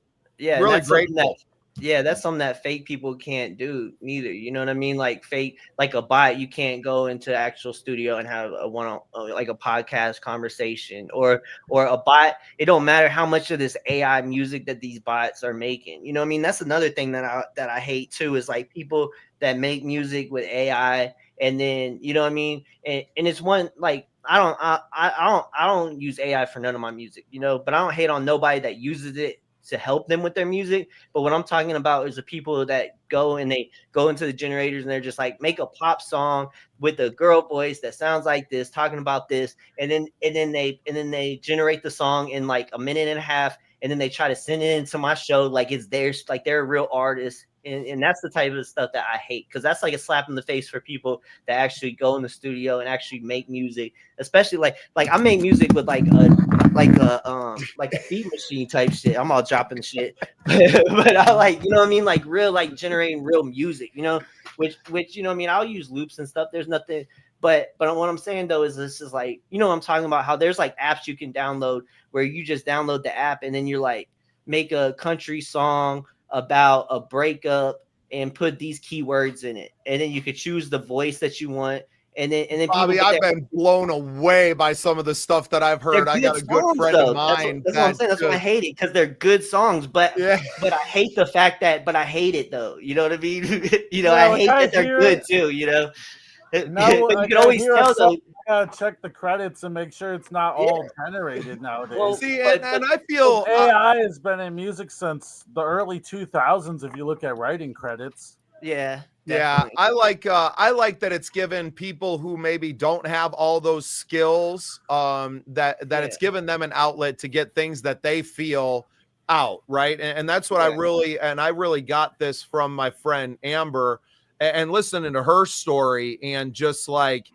grateful. That's something that fake people can't do neither. You know what I mean? Like fake, like a bot, you can't go into actual studio and have a like a podcast conversation or a bot. It don't matter how much of this AI music that these bots are making. You know what I mean? That's another thing that I hate too, is like people that make music with AI and then, you know what I mean? And it's one, like, I don't use AI for none of my music, you know, but I don't hate on nobody that uses it to help them with their music. But what I'm talking about is the people that go and they go into the generators and they're just like, make a pop song with a girl voice that sounds like this, talking about this, and then they generate the song in like a minute and a half, and then they try to send it into my show like it's theirs, like they're a real artist. And that's the type of stuff that I hate, because that's like a slap in the face for people that actually go in the studio and actually make music, especially like I make music with like a beat machine type shit. I'm all dropping shit, but I like, you know what I mean, like real, like generating real music, you know, which you know what I mean, I'll use loops and stuff. There's nothing, but what I'm saying though is this is like, you know what I'm talking about, how there's like apps you can download where you just download the app and then you're like, make a country song about a breakup and put these keywords in it, and then you could choose the voice that you want, and then Bobby, I've been blown away by some of the stuff that I've heard. I got a good friend of mine. That's what I'm saying. That's why I hate it, because they're good songs, but I hate the fact that, but I hate it though. You know what I mean? You know, I hate that they're good too. You know, no, but you can always tell though. Gotta check the credits and make sure it's not all generated nowadays. Well, see, and I feel AI has been in music since the early 2000s. If you look at writing credits, yeah, I like that it's given people who maybe don't have all those skills, that it's given them an outlet to get things that they feel out, right? And that's what I really got this from my friend Amber, and listening to her story, and just like,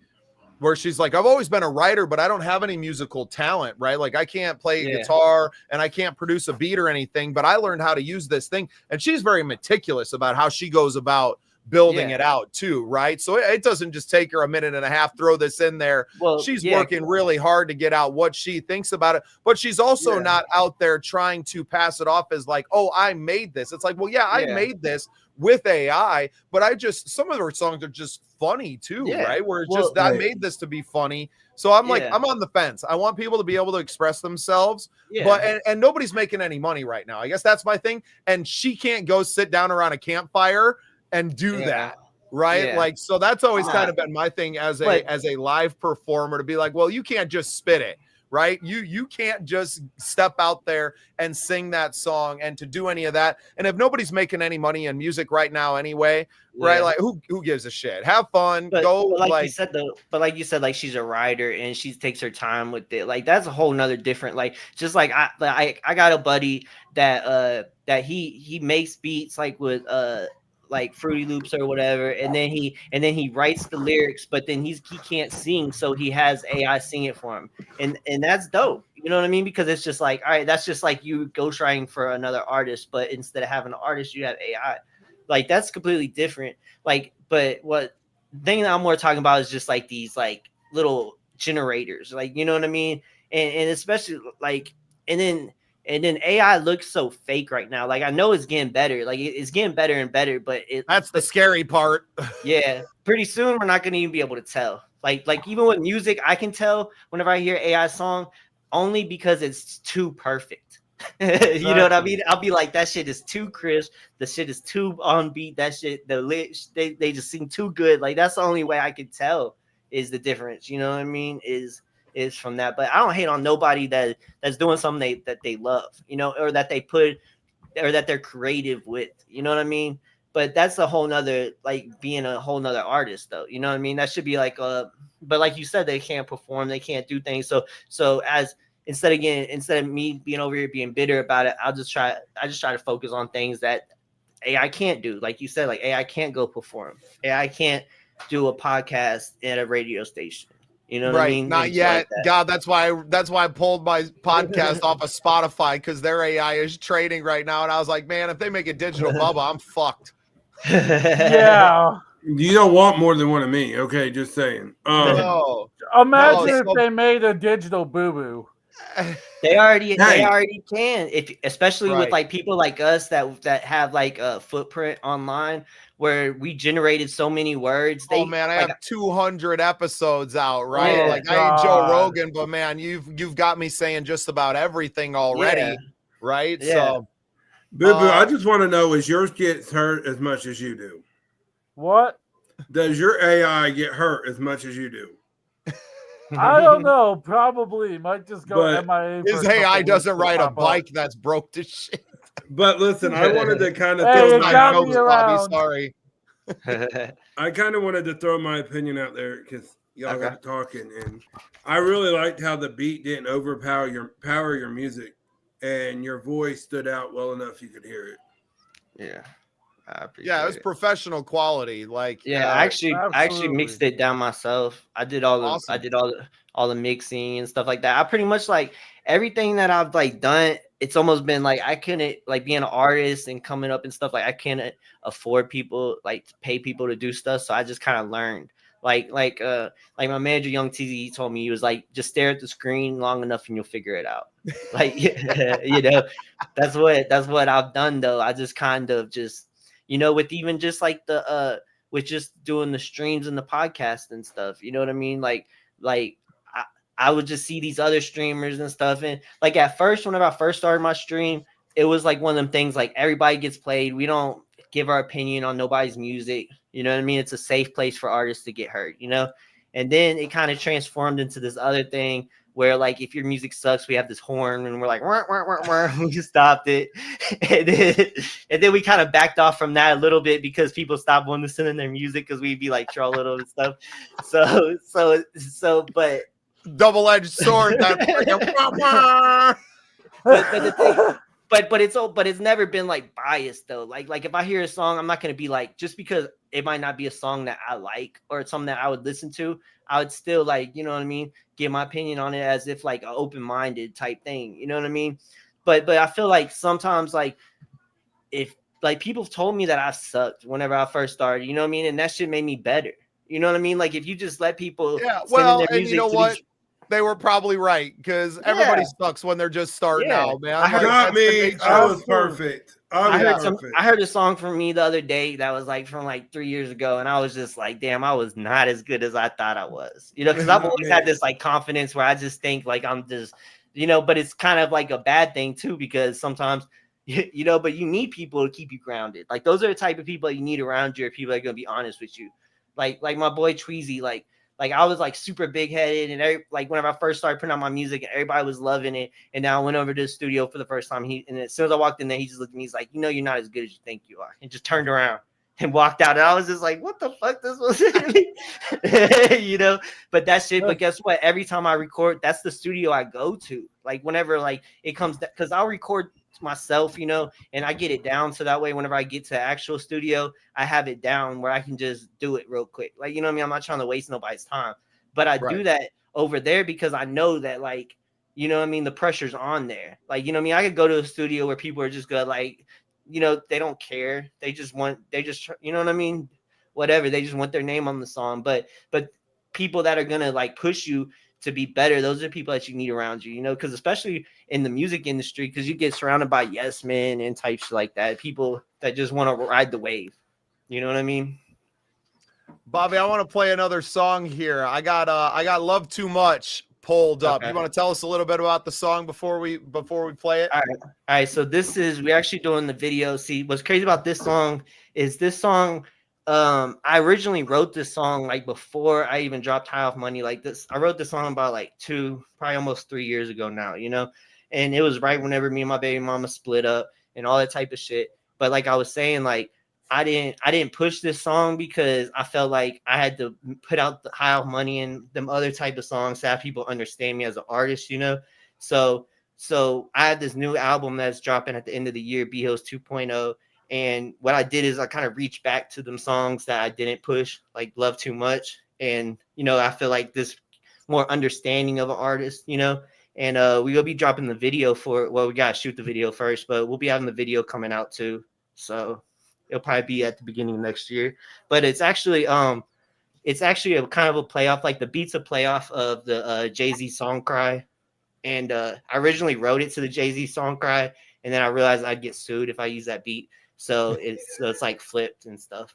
where she's like, I've always been a writer, but I don't have any musical talent, right? Like I can't play guitar and I can't produce a beat or anything, but I learned how to use this thing. And she's very meticulous about how she goes about building it out too, right? So it doesn't just take her a minute and a half, throw this in there. Well, she's working really hard to get out what she thinks about it, but she's also not out there trying to pass it off as like, oh, I made this. It's like, well, I made this with AI, but some of her songs are just funny too, right? Where it's just, I made this to be funny. So I'm like, I'm on the fence. I want people to be able to express themselves, but and nobody's making any money right now. I guess that's my thing. And she can't go sit down around a campfire and do that, right? Like, so that's always kind of been my thing as a live performer, to be like, well, you can't just spit it, right? You can't just step out there and sing that song and to do any of that. And if nobody's making any money in music right now anyway, right? Yeah. Like who gives a shit? Have fun, But, go but like like you said though, but like you said, like she's a writer and she takes her time with it. Like that's a whole nother different. Like just like I got a buddy that he makes beats like with like Fruity Loops or whatever, and then he writes the lyrics, but then he can't sing, so he has AI sing it for him, and that's dope. You know what I mean? Because it's just like, all right, that's just like you ghostwriting for another artist, but instead of having an artist, you have AI. Like that's completely different. Like, but what thing that I'm more talking about is just like these like little generators, like you know what I mean, and especially like and then AI looks so fake right now. Like I know it's getting better, like it's getting better and better, but that's the scary part. yeah, pretty soon we're not gonna even be able to tell. Like even with music, I can tell whenever I hear AI song only because it's too perfect. You know what I mean? I'll be like, that shit is too crisp. The shit is too on beat. That shit, they just seem too good. Like that's the only way I can tell is the difference. You know what I mean? Is from that. But I don't hate on nobody that's doing something that they love. You know, or that they put or that they're creative with. You know what I mean? But that's a whole nother like being a whole nother artist though. You know what I mean? That should be like but like you said, they can't perform, they can't do things. So as instead of me being over here being bitter about it, I just try to focus on things that AI can't do. Like you said, like AI can't go perform. AI can't do a podcast at a radio station. You know what I mean? Not yet. Like God, that's why I pulled my podcast off of Spotify because their AI is trading right now. And I was like, man, if they make a digital Bubba, I'm fucked. Yeah. You don't want more than one of me, okay? Just saying. No. Imagine if they made a digital Boo Boo. They already can, especially Right. with like people like us that have like a footprint online where we generated so many words. Oh man, I like, have 200 episodes out, right? Yeah. Like I ain't Joe Rogan, but man, you've got me saying just about everything already, Yeah. right? Yeah. So Boo Boo, I just want to know, is yours get hurt as much as you do? What? Does your AI get hurt as much as you do? I don't know. Probably might just go MIA. His AI doesn't ride a bike that's broke to shit. But listen, I wanted to kind of Hey, throw it got me around. Sorry. I kind of wanted to throw my opinion out there because y'all got to talking, and I really liked how the beat didn't overpower your music, and your voice stood out well enough you could hear it. Yeah. Yeah, it was professional quality. Like I actually mixed it down myself. I did all the mixing and stuff like that. I pretty much like everything that I've like done. It's almost been like I couldn't like being an artist and coming up and stuff. Like I can't afford people like to pay people to do stuff. So I just kind of learned. Like my manager Young TZ, he told me, he was like, just stare at the screen long enough and you'll figure it out. Like you know, that's what I've done though. I just kind of just, you know, with even just like with just doing the streams and the podcast and stuff, you know what I mean? Like I would just see these other streamers and stuff. And like at first, whenever I first started my stream, it was like one of them things like everybody gets played. We don't give our opinion on nobody's music. You know what I mean? It's a safe place for artists to get hurt, you know? And then it kind of transformed into this other thing where like if your music sucks, we have this horn and we're like, wah, wah, wah, wah. We just stopped it. And then we kind of backed off from that a little bit because people stopped wanting to listen to their music because we'd be like trolling them and stuff. But double-edged sword. But it's never been like biased though. Like if I hear a song, I'm not gonna be like, just because it might not be a song that I like or it's something that I would listen to, I would still like, you know what I mean, give my opinion on it as if like an open-minded type thing, you know what I mean? But I feel like sometimes like if like people told me that I sucked whenever I first started, you know what I mean, and that shit made me better. You know what I mean? Like if you just let people well, and you know what? They were probably right because everybody sucks when they're just starting out, man. I was perfect. I heard a song from me the other day that was like from like 3 years ago, and I was just like, damn, I was not as good as I thought I was. You know, because I've always had this like confidence where I just think like I'm just, you know, but it's kind of like a bad thing too because sometimes, you know, but you need people to keep you grounded. Like those are the type of people that you need around you, or people that are gonna be honest with you. Like my boy Tweezy, like Like I was like super big headed, and like whenever I first started putting out my music, and everybody was loving it. And now I went over to the studio for the first time. And as soon as I walked in there, he just looked at me. He's like, you're not as good as you think you are, and just turned around and walked out. And I was just like, what the fuck this was, But that shit. But guess what? Every time I record, that's the studio I go to. Like whenever like it comes, because I'll record myself, and I get it down so that way whenever I get to the actual studio, I have it down where I can just do it real quick. Like, you know what I mean? I'm not trying to waste nobody's time, but I do that over there because I know that, like, you know what I mean, the pressure's on there. Like, you know what I mean? I could go to a studio where people are just good, like, they don't care. They just you know what I mean? Whatever. They just want their name on the song. But people that are gonna like push you to be better, those are people that you need around you, because especially in the music industry, because you get surrounded by yes men and types like that, people that just want to ride the wave. You know what I mean? Bobby, I want to play another song here. I got Love Too Much pulled up. Okay. You want to tell us a little bit about the song before we play it? All right. So we're actually doing the video. See, what's crazy about this song is I originally wrote this song like before I even dropped High Off Money like this. I wrote this song about like probably almost 3 years ago now, and it was right whenever me and my baby mama split up and all that type of shit. But like I was saying, like I didn't push this song because I felt like I had to put out the High Off Money and them other type of songs to have people understand me as an artist, So I had this new album that's dropping at the end of the year, Bobby Hillz 2.0. And what I did is I kind of reached back to them songs that I didn't push, like Love Too Much. And, I feel like this more understanding of an artist, and we will be dropping the video for it. Well, we got to shoot the video first, but we'll be having the video coming out too. So it'll probably be at the beginning of next year. But it's actually a kind of a playoff, like the beat's a playoff of the Jay-Z song Cry. And I originally wrote it to the Jay-Z song Cry, and then I realized I'd get sued if I use that beat. So it's like flipped and stuff,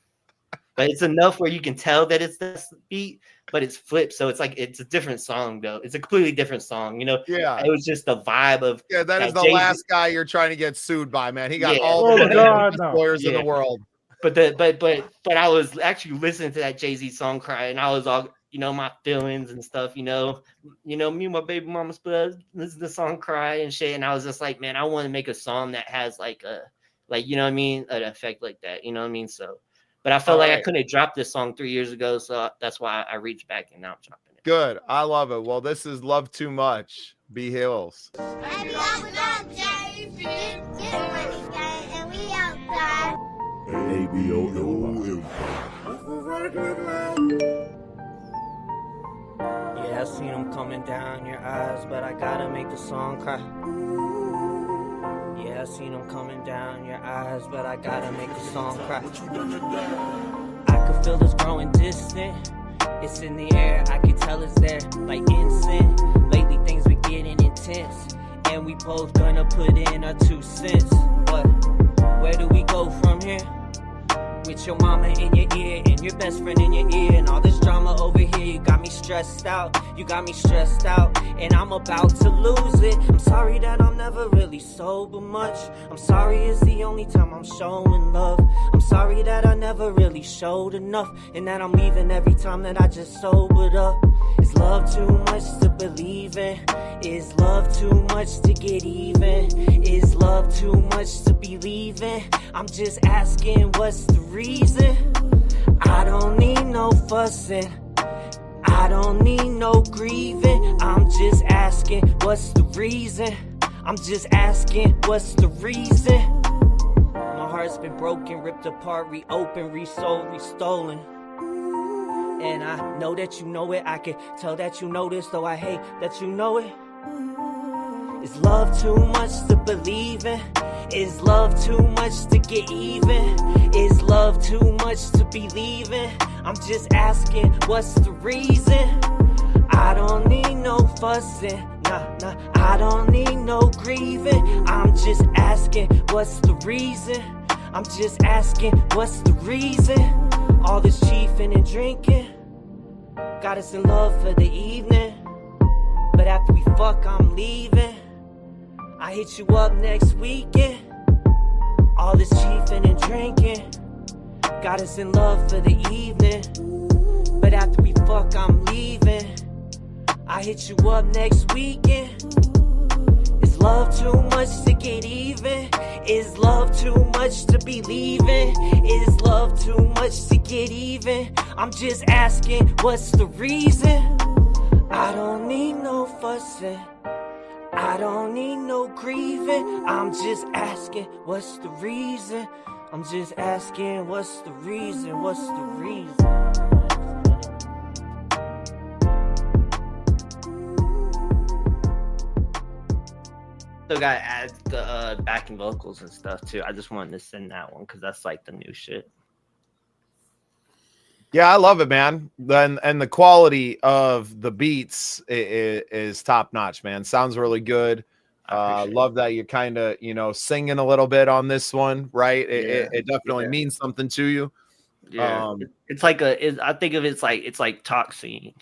but it's enough where you can tell that it's this beat, but it's flipped. So it's like, it's a different song though. It's a completely different song, Yeah. It was just the vibe of, that is the Jay-Z. Last guy you're trying to get sued by, man. He got all Oh, the money God, and no. lawyers in the world. But I was actually listening to that Jay-Z song Cry, and I was all, my feelings and stuff, me and my baby mama split, listen to the song Cry and shit. And I was just like, man, I want to make a song that has like you know what I mean, an effect like that, you know what I mean? So, but I felt like I couldn't drop this song 3 years ago, so that's why I reached back and now I'm dropping it. Good. I love it. Well, this is Love Too Much, Bobby Hillz. Yeah, I seen them coming down your eyes, but I gotta make the song cry. Yeah, I seen them coming down your eyes, but I gotta make the song cry. I could feel this growing distant. It's in the air, I can tell it's there, like incense. Lately things been getting intense, and we both gonna put in our 2 cents. But where do we go from here? With your mama in your ear and your best friend in your ear, and all this drama over here, you got me stressed out. You got me stressed out, and I'm about to lose it. I'm sorry that I'm never really sober much. I'm sorry it's the only time I'm showing love. I'm sorry that I never really showed enough, and that I'm leaving every time that I just sobered up. Is love too much to believe in? Is love too much to get even? Is love too much to be leaving? I'm just asking, what's the reason? I don't need no fussing, I don't need no grieving. I'm just asking, what's the reason? I'm just asking, what's the reason? My heart's been broken, ripped apart, reopened, resold, restolen. And I know that you know it, I can tell that you know this, though I hate that you know it. Is love too much to believe in? Is love too much to get even? Is love too much to believe in? I'm just asking, what's the reason? I don't need no fussing, nah, I don't need no grieving. I'm just asking, what's the reason? I'm just asking, what's the reason? All this chiefing and drinking got us in love for the evening, but after we fuck, I'm leaving. I hit you up next weekend. All this chiefing and drinking got us in love for the evening, but but after we fuck, I'm leaving. I hit you up next weekend. Is love too much to get even? Is love too much to be leaving? Is love too much to get even? I'm just asking, what's the reason? I don't need no fussing. I don't need no grieving. I'm just asking, what's the reason? I'm just asking, what's the reason? What's the reason? Still gotta add the backing vocals and stuff too. I just wanted to send that one because that's like the new shit. Yeah, I love it, man. Then and the quality of the beats is top notch, man. Sounds really good. Love that you're kind of singing a little bit on this one, right? It definitely means something to you. Yeah, it's like I think of it's like talk singing.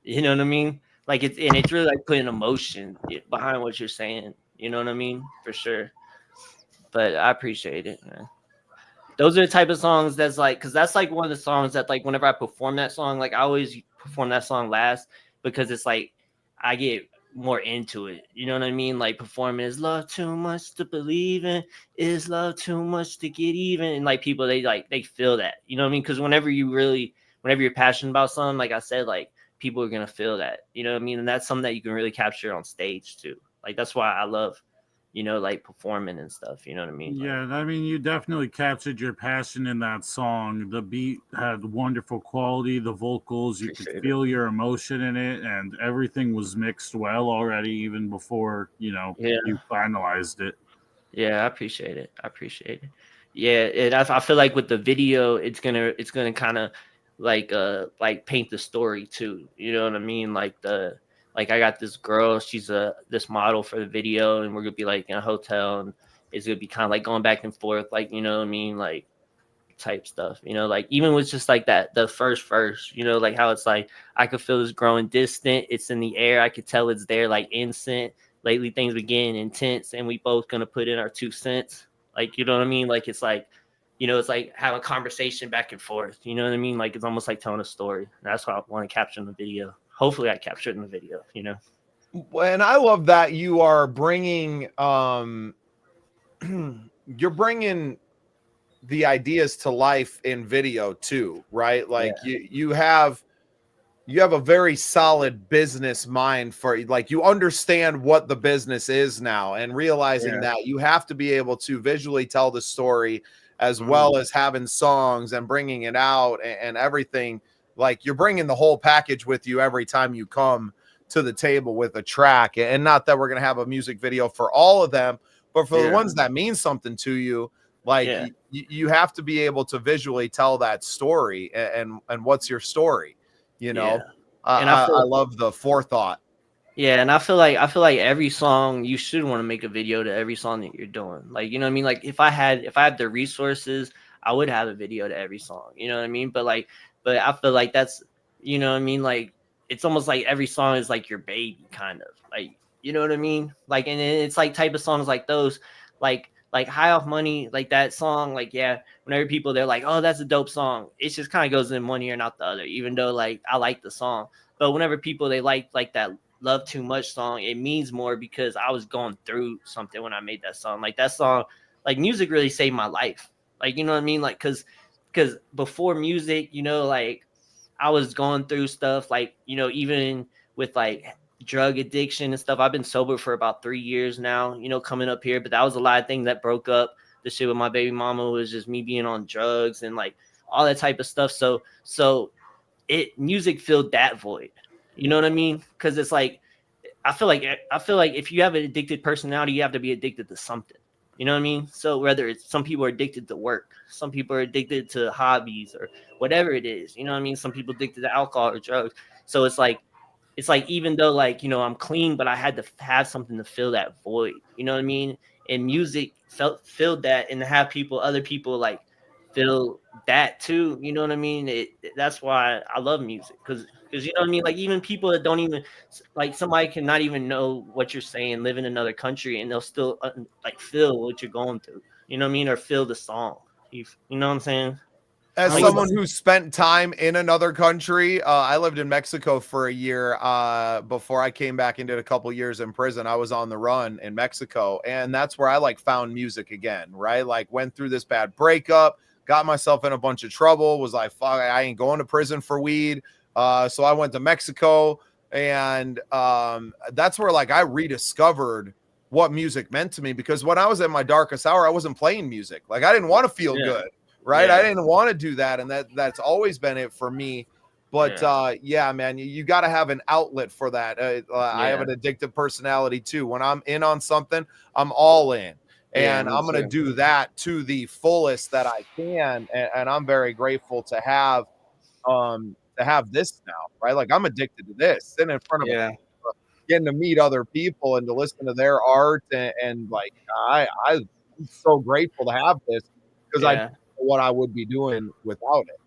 You know what I mean? Like it's really like putting emotion behind what you're saying. You know what I mean? For sure. But I appreciate it, man. Those are the type of songs that's like, because that's like one of the songs that like whenever I perform that song, like I always perform that song last because it's like I get more into it. You know what I mean? Like performing is love too much to believe in, is love too much to get even, and like people they feel that. You know what I mean? Because whenever you're passionate about something, like I said, like people are gonna feel that. You know what I mean? And that's something that you can really capture on stage too. Like that's why I love, like performing and stuff. You know what I mean? Yeah, I mean, you definitely captured your passion in that song. The beat had wonderful quality, the vocals, you could feel your emotion in it, and everything was mixed well already, even before, you finalized it. Yeah, I appreciate it. Yeah, and I feel like with the video, it's gonna kind of like paint the story too. You know what I mean? Like I got this girl, she's this model for the video, and we're gonna be like in a hotel, and it's gonna be kind of like going back and forth, like you know what I mean, like type stuff. Like even with just like that the first verse, like how it's like I could feel this growing distant, it's in the air, I could tell it's there, like instant. Lately things been getting intense, and we both gonna put in our 2 cents. Like you know what I mean? Like it's like it's like have a conversation back and forth. You know what I mean? Like it's almost like telling a story. That's what I want to capture in the video. Hopefully I capture it in the video, And I love that you are bringing you're bringing the ideas to life in video too, right? Like you have a very solid business mind for, like, you understand what the business is now, and realizing that you have to be able to visually tell the story as well as having songs and bringing it out and everything. Like you're bringing the whole package with you every time you come to the table with a track. And not that we're going to have a music video for all of them, but for the ones that mean something to you, like you have to be able to visually tell that story. And what's your story? And I love the forethought. Yeah, and I feel like every song you should want to make a video to every song that you're doing. Like, you know what I mean? Like if I had the resources, I would have a video to every song. You know what I mean? But I feel like that's, you know what I mean? Like it's almost like every song is like your baby, kind of. Like, you know what I mean? Like, and it's like type of songs like those, like High Off Money, like that song, like whenever people they're like, oh, that's a dope song, it just kind of goes in one ear and out the other, even though like I like the song. But whenever people they like that Love Too Much song, it means more because I was going through something when I made that song. Like that song, like music really saved my life. Like, you know what I mean? Like because before music, like I was going through stuff, like, even with like drug addiction and stuff. I've been sober for about 3 years now, coming up here, but that was a lot of things that broke up. The shit with my baby mama was just me being on drugs and like all that type of stuff. So music filled that void. You know what I mean? Because it's like I feel like if you have an addicted personality, you have to be addicted to something. You know what I mean? So whether it's, some people are addicted to work, some people are addicted to hobbies or whatever it is. You know what I mean? Some people addicted to alcohol or drugs. So it's like even though like I'm clean, but I had to have something to fill that void. You know what I mean? And music filled that, and to have other people like feel that too. You know what I mean? That's why I love music, because you know what I mean. Like even people that don't even like, somebody can not even know what you're saying, live in another country, and they'll still like feel what you're going through. You know what I mean? Or feel the song. You know what I'm saying? As Like, someone who spent time in another country, I lived in Mexico for a year before I came back and did a couple years in prison. I was on the run in Mexico, and that's where I like found music again, right? Like went through this bad breakup, got myself in a bunch of trouble, was like, fuck, I ain't going to prison for weed. So I went to Mexico, and that's where like I rediscovered what music meant to me, because when I was at my darkest hour, I wasn't playing music. Like I didn't want to feel good. Right. Yeah. I didn't want to do that. And that's always been it for me. But yeah, man, you got to have an outlet for that. I have an addictive personality too. When I'm in on something, I'm all in. And I'm going to do that to the fullest that I can. And I'm very grateful to have this now, right? Like I'm addicted to this, sitting in front of getting to meet other people and to listen to their art. And like, I'm so grateful to have this, because I what I would be doing without it.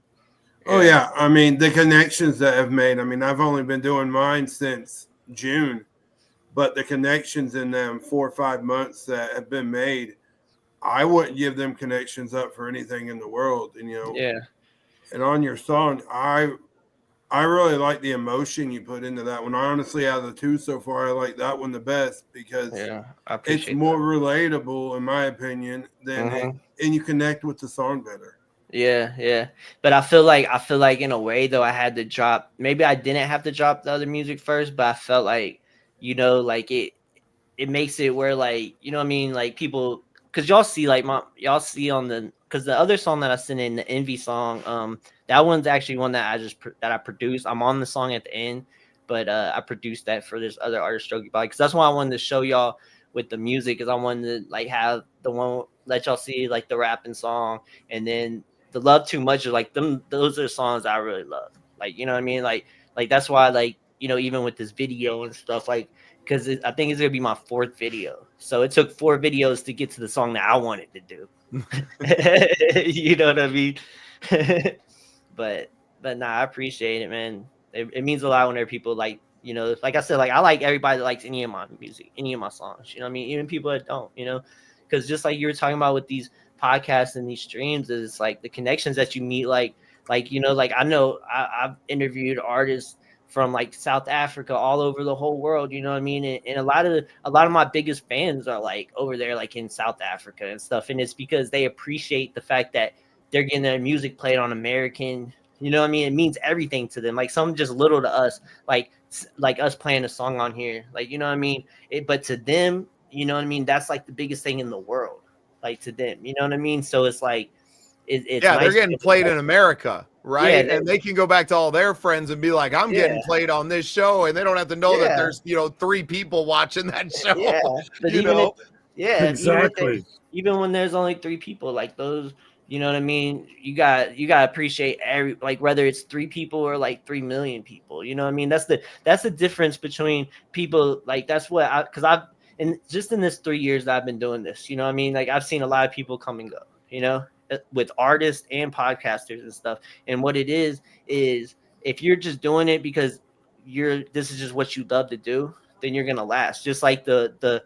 Oh yeah, I mean the connections that I've made. I mean, I've only been doing mine since June, but the connections in them 4 or 5 months that have been made, I wouldn't give them connections up for anything in the world. And and on your song, I really like the emotion you put into that one. Honestly, out of the two so far, I like that one the best, because it's more relatable, in my opinion, than and you connect with the song better. Yeah. But I feel like in a way though, I had to drop. Maybe I didn't have to drop the other music first, but I felt like, like it makes it where, like, you know what I mean, like people, because y'all see on the, because the other song that I sent in, the Envy song, that one's actually one that I produced. I'm on the song at the end, but I produced that for this other artist, Stroke Body, because that's why I wanted to show y'all with the music, is I wanted to like have the one, let y'all see like the rapping song, and then the Love Too Much is like them. Those are the songs I really love. Like, you know what I mean? Like that's why, like, even with this video and stuff, like, because I think it's gonna be my 4th video. So it took 4 videos to get to the song that I wanted to do. You know what I mean? but nah, I appreciate it, man. It means a lot whenever people like, like I said, like I like everybody that likes any of my music, any of my songs. You know what I mean? Even people that don't, because just like you were talking about with these podcasts and these streams, is like the connections that you meet, like like I know I've interviewed artists from like South Africa, all over the whole world, you know what I mean, and a lot of my biggest fans are like over there, like in South Africa and stuff, and it's because they appreciate the fact that they're getting their music played on American, you know what I mean, it means everything to them, like something just little to us, like us playing a song on here, like, you know what I mean, but to them, you know what I mean, that's like the biggest thing in the world, like to them, you know what I mean, so it's like it's nice, they're getting played in America, right? Yeah, and they can go back to all their friends and be like, I'm getting played on this show, and they don't have to know that there's 3 people watching that show. But exactly. Even when there's only 3 people, like those, you know what I mean, you got appreciate every, like whether it's 3 people or like 3 million people, you know what I mean, that's the difference between people, like that's what because I've, and just in this 3 years that I've been doing this, you know what I mean, like I've seen a lot of people come and go, with artists and podcasters and stuff. And what it is if you're just doing it because this is just what you love to do, then you're gonna last. Just like the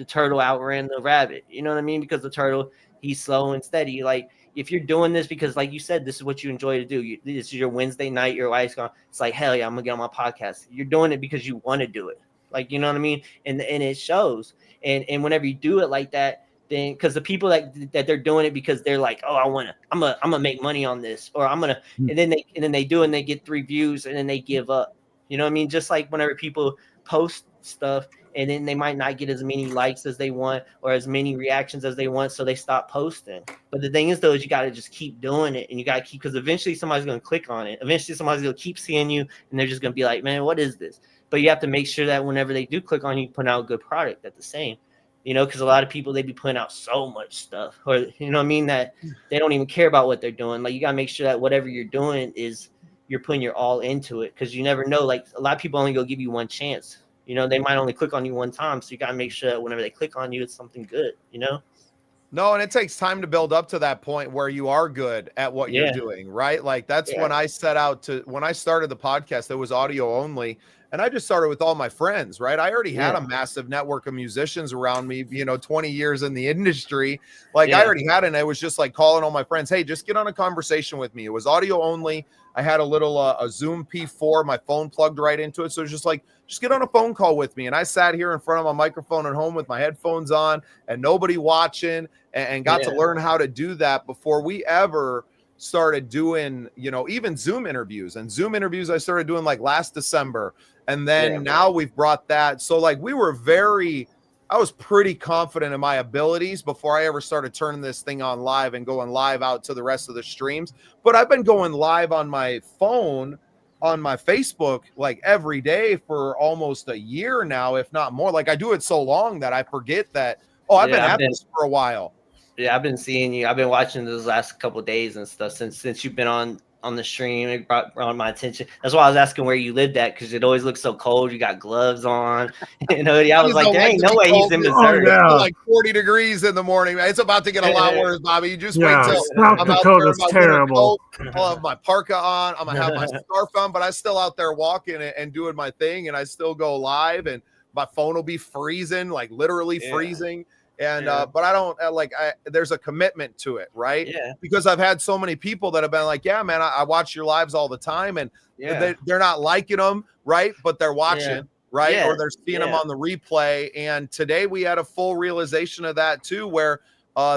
turtle outran the rabbit, you know what I mean? Because the turtle, he's slow and steady. Like if you're doing this because, like you said, this is what you enjoy to do. This is your Wednesday night. Your wife's gone. It's like, hell yeah, I'm gonna get on my podcast. You're doing it because you want to do it. Like, you know what I mean? And it shows. And whenever you do it like that, then because the people that they're doing it because they're like, oh, I'm gonna make money on this, or I'm gonna, and then they do, and they get 3 views, and then they give up. You know what I mean? Just like whenever people post stuff, and then they might not get as many likes as they want or as many reactions as they want, so they stop posting. But the thing is, though, is you got to just keep doing it, and you got to keep, because eventually somebody's going to click on it. Eventually somebody's going to keep seeing you, and they're just going to be like, man, what is this? But you have to make sure that whenever they do click on you, put out a good product at the same. Because a lot of people, they be putting out so much stuff, or, you know what I mean, that they don't even care about what they're doing. Like, you got to make sure that whatever you're doing is you're putting your all into it, because you never know. Like, a lot of people only go give you one chance. They might only click on you one time. So you got to make sure that whenever they click on you, it's something good, No, and it takes time to build up to that point where you are good at what you're doing, right? Like that's when I set out to, when I started the podcast, it was audio only. And I just started with all my friends, right? I already had a massive network of musicians around me, 20 years in the industry. Like I already had it. And I was just like calling all my friends, hey, just get on a conversation with me. It was audio only. I had a little a Zoom P4, my phone plugged right into it. So it's just like, just get on a phone call with me. And I sat here in front of my microphone at home with my headphones on and nobody watching, and got to learn how to do that before we ever started doing, even Zoom interviews. And Zoom interviews I started doing like last December. And then now we've brought that. So like I was pretty confident in my abilities before I ever started turning this thing on live and going live out to the rest of the streams. But I've been going live on my phone, on my Facebook, like every day for almost a year now, if not more. Like I do it so long that I forget that, I've been at this for a while. Yeah, I've been seeing you. I've been watching those last couple of days and stuff since you've been on the stream. It brought my attention. That's why I was asking where you lived at, because it always looks so cold. You got gloves on. I was like, there ain't no way he's in Missouri. It's like 40 degrees in the morning. It's about to get a lot worse, Bobby. You just wait till South Dakota's terrible. I'll have my parka on. I'm gonna have my scarf on, but I'm still out there walking and doing my thing, and I still go live, and my phone will be freezing, like literally freezing. And but I don't there's a commitment to it, right? Yeah. Because I've had so many people that have been like, yeah, man, I watch your lives all the time, and they're not liking them, right? But they're watching, right? Yeah. Or they're seeing them on the replay. And today we had a full realization of that too, where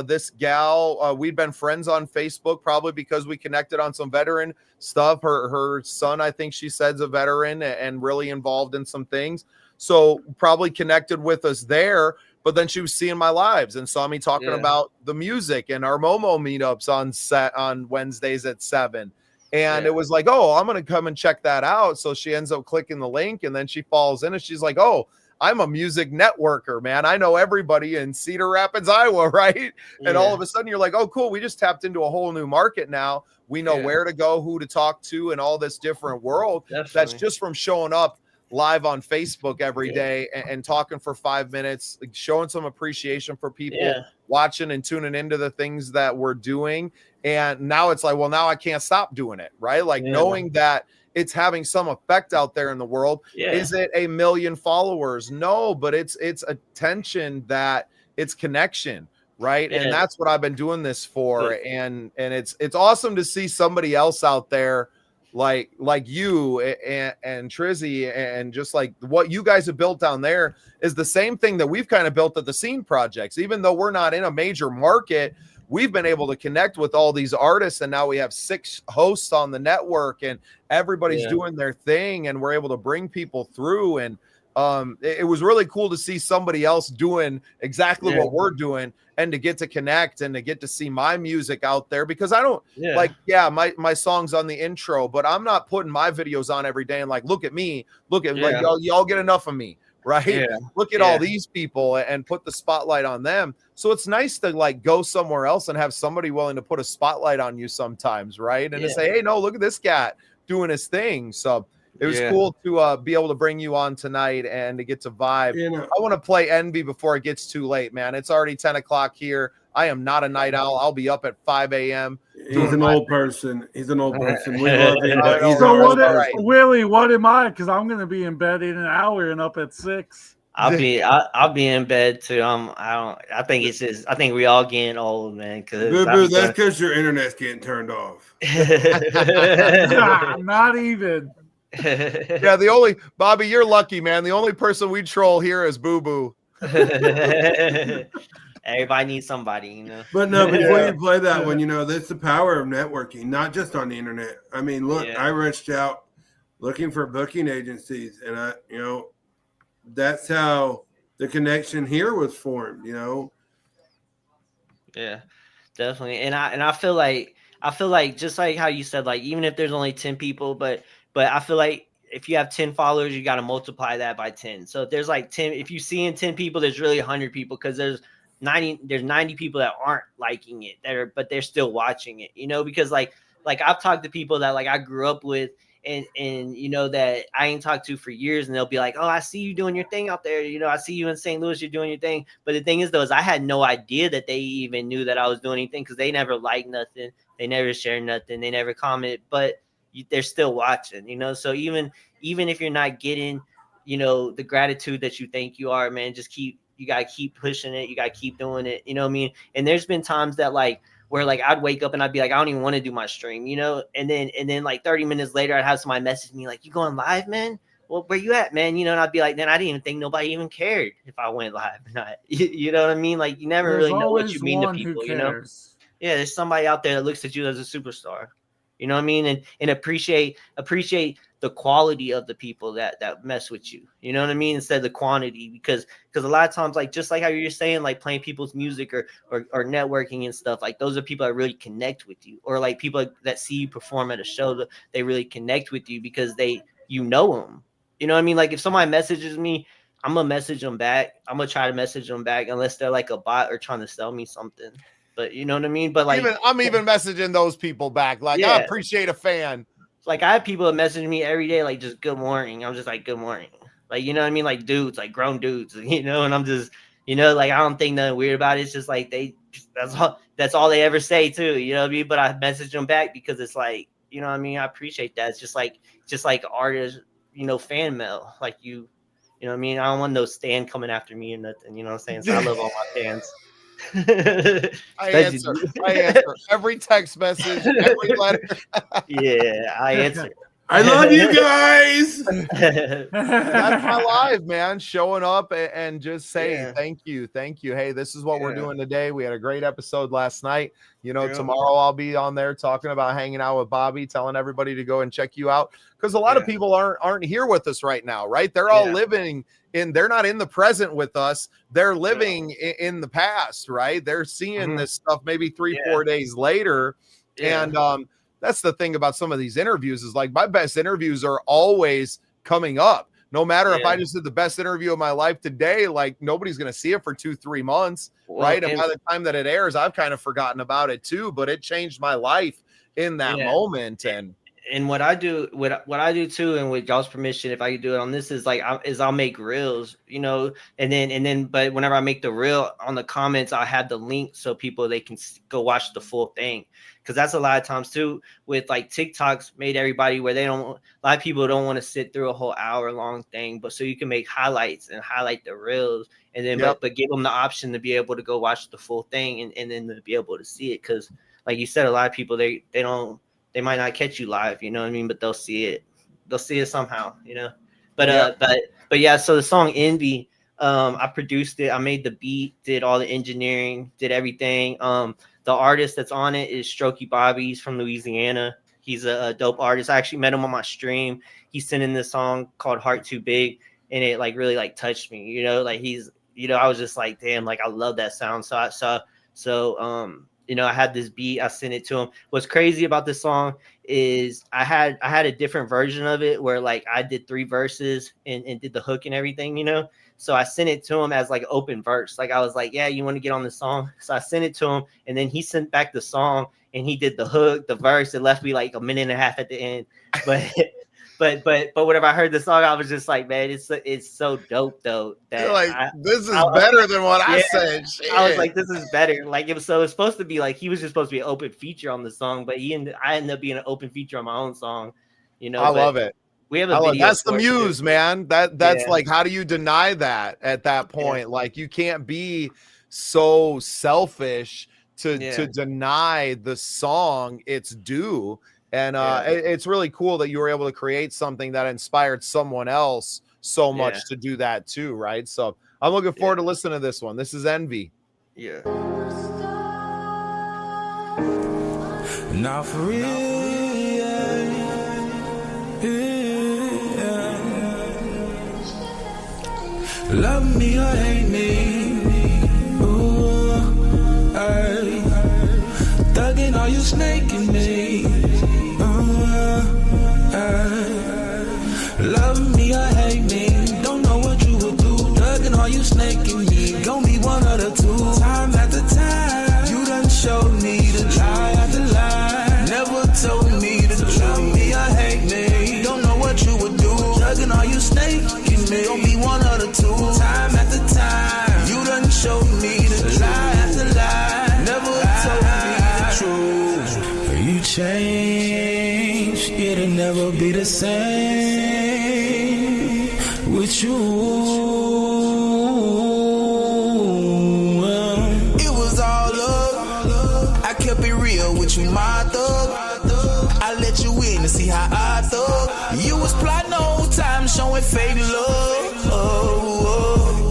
this gal, we'd been friends on Facebook, probably because we connected on some veteran stuff. Her son, I think she said's a veteran and really involved in some things. So probably connected with us there. But then she was seeing my lives and saw me talking about the music and our Momo meetups on Wednesdays at 7. And it was like, I'm going to come and check that out. So she ends up clicking the link, and then she falls in and she's like, I'm a music networker, man. I know everybody in Cedar Rapids, Iowa, right? And all of a sudden you're like, oh, cool. We just tapped into a whole new market now. We know where to go, who to talk to, and all this different world. Definitely. That's just from showing up live on Facebook every day and talking for 5 minutes, like showing some appreciation for people watching and tuning into the things that we're doing. And now it's like, well, now I can't stop doing it, right? Like knowing that it's having some effect out there in the world. Is it 1 million followers? No, but it's attention, that it's connection, right? And that's what I've been doing this for. And it's awesome to see somebody else out there like you and Trizzy, and just like what you guys have built down there is the same thing that we've kind of built at the Scene Projects. Even though we're not in a major market, we've been able to connect with all these artists, and now we have 6 hosts on the network, and everybody's doing their thing, and we're able to bring people through. And it was really cool to see somebody else doing exactly what we're doing, and to get to connect and to get to see my music out there, because I don't my song's on the intro, but I'm not putting my videos on every day and like, look at me, like y'all get enough of me, right? Look at all these people, and put the spotlight on them. So it's nice to like go somewhere else and have somebody willing to put a spotlight on you sometimes, right? And to say, hey, no, look at this guy doing his thing. So it was cool to be able to bring you on tonight and to get to vibe. I want to play Envy before it gets too late, man. It's already 10 o'clock here. I am not a night owl. I'll be up at 5 a.m. He's an old person. He's an old person. We love him. But he's so Willie, what am I? Because I'm going to be in bed in an hour and up at 6. I'll be in bed too. I think it's just, I think we all getting old, man. That's because your internet's getting turned off. Not even. Bobby, you're lucky, man. The only person we troll here is Boo Boo. Everybody needs somebody, But no, before you play that one, that's the power of networking, not just on the internet. I mean, look, I reached out looking for booking agencies, and that's how the connection here was formed, Yeah, definitely. And I feel like just like how you said, like, even if there's only 10 people, but I feel like if you have 10 followers, you got to multiply that by 10. So if there's like 10, if you see in 10 people, there's really 100 people, because there's 90 people that aren't liking it, but they're still watching it, because like I've talked to people that like I grew up with and that I ain't talked to for years, and they'll be like, oh, I see you doing your thing out there. I see you in St. Louis, you're doing your thing. But the thing is, though, is I had no idea that they even knew that I was doing anything, because they never liked nothing. They never shared nothing. They never commented. But they're still watching, you know. So even if you're not getting, you know, the gratitude that you think you are, man, you gotta keep pushing it. You gotta keep doing it. You know what I mean? And there's been times that like where like I'd wake up and I'd be like, I don't even want to do my stream, you know? And then like 30 minutes later, I'd have somebody message me like, you going live, man? Well, where you at, man? You know, and I'd be like, then I didn't even think nobody even cared if I went live or not. You know what I mean? Like you never really know what you mean to people, you know? Yeah, there's somebody out there that looks at you as a superstar. You know what I mean? And appreciate the quality of the people that mess with you. You know what I mean? Instead of the quantity, because a lot of times, like just like how you're saying, like playing people's music or networking and stuff, like those are people that really connect with you, or like people that see you perform at a show that they really connect with you because you know them. You know what I mean? Like if somebody messages me, I'm gonna message them back. I'm gonna try to message them back unless they're like a bot or trying to sell me something. But you know what I mean? But like I'm even messaging those people back. Like I appreciate a fan. Like I have people that message me every day, like just good morning. I'm just like, good morning. Like, you know what I mean? Like dudes, like grown dudes, you know, and I'm just, you know, like I don't think nothing weird about it. It's just like that's all they ever say too. You know what I mean? But I message them back because it's like, you know what I mean? I appreciate that. It's just like artists, you know, fan mail. Like you know what I mean? I don't want no stan coming after me or nothing. You know what I'm saying? So I love all my fans. I answer every text message, every letter. Yeah, I answer. I love you guys. That's my live, man. Showing up and just saying thank you. Hey, this is what we're doing today. We had a great episode last night. You know, tomorrow I'll be on there talking about hanging out with Bobby, telling everybody to go and check you out, because a lot of people aren't here with us right now, right? They're all living they're not in the present with us. They're living in the past, right? They're seeing this stuff maybe 3-4 days later. And that's the thing about some of these interviews is like my best interviews are always coming up. No matter if I just did the best interview of my life today, like nobody's going to see it for 2-3 months, right? And by the time that it airs, I've kind of forgotten about it too, but it changed my life in that moment. And what I do too, and with y'all's permission, if I could do it on this, is like I'll make reels, you know, and then but whenever I make the reel, on the comments I'll have the link so people they can go watch the full thing, because that's a lot of times too with like TikToks made everybody where a lot of people don't want to sit through a whole hour long thing, but so you can make highlights and highlight the reels, and then but give them the option to be able to go watch the full thing and then to be able to see it, because like you said, a lot of people they might not catch you live, you know what I mean? But they'll see it. They'll see it somehow, you know? But yeah, so the song Envy, I produced it. I made the beat, did all the engineering, did everything. The artist that's on it is Strokey Bobby. He's from Louisiana. He's a dope artist. I actually met him on my stream. He's singing this song called Heart Too Big, and it like really like touched me, you know? Like he's, you know, I was just like, damn, like I love that sound. So you know, I had this beat, I sent it to him. What's crazy about this song is I had a different version of it where like I did 3 verses and did the hook and everything, you know? So I sent it to him as like open verse. Like I was like, yeah, you want to get on the song? So I sent it to him, and then he sent back the song and he did the hook, the verse. It left me like a minute and a half at the end. But whenever I heard the song, I was just like, man, it's so dope though. That you're like, this is better than what I said. Shit. I was like, this is better. Like it was supposed to be like he was just supposed to be an open feature on the song, but I ended up being an open feature on my own song. You know, I love it. We have a video. That's the muse, man. That's like, how do you deny that at that point? Like you can't be so selfish to deny the song its due. And it's really cool that you were able to create something that inspired someone else so much to do that too, right? So I'm looking forward to listening to this one. This is Envy. Yeah. Now for real, love me or hate me. Ooh, ay. Thugging, are you snaking me? Love me or hate me, don't know what you would do. Thugging, are you snaking me? Gon' be one of the two. Time after time, you done showed me the lie after lie. Never told me the truth. Love me or hate me, don't know what you would do. Thugging, are you snaking me? Gon' be one of the two. Time after time, you done showed me the lie after lie. Never told me the truth. You changed, getting same with you. It was all love. I kept it real with you, my thug. I let you in to see how I thug. You was plotting the whole time, showing fake love.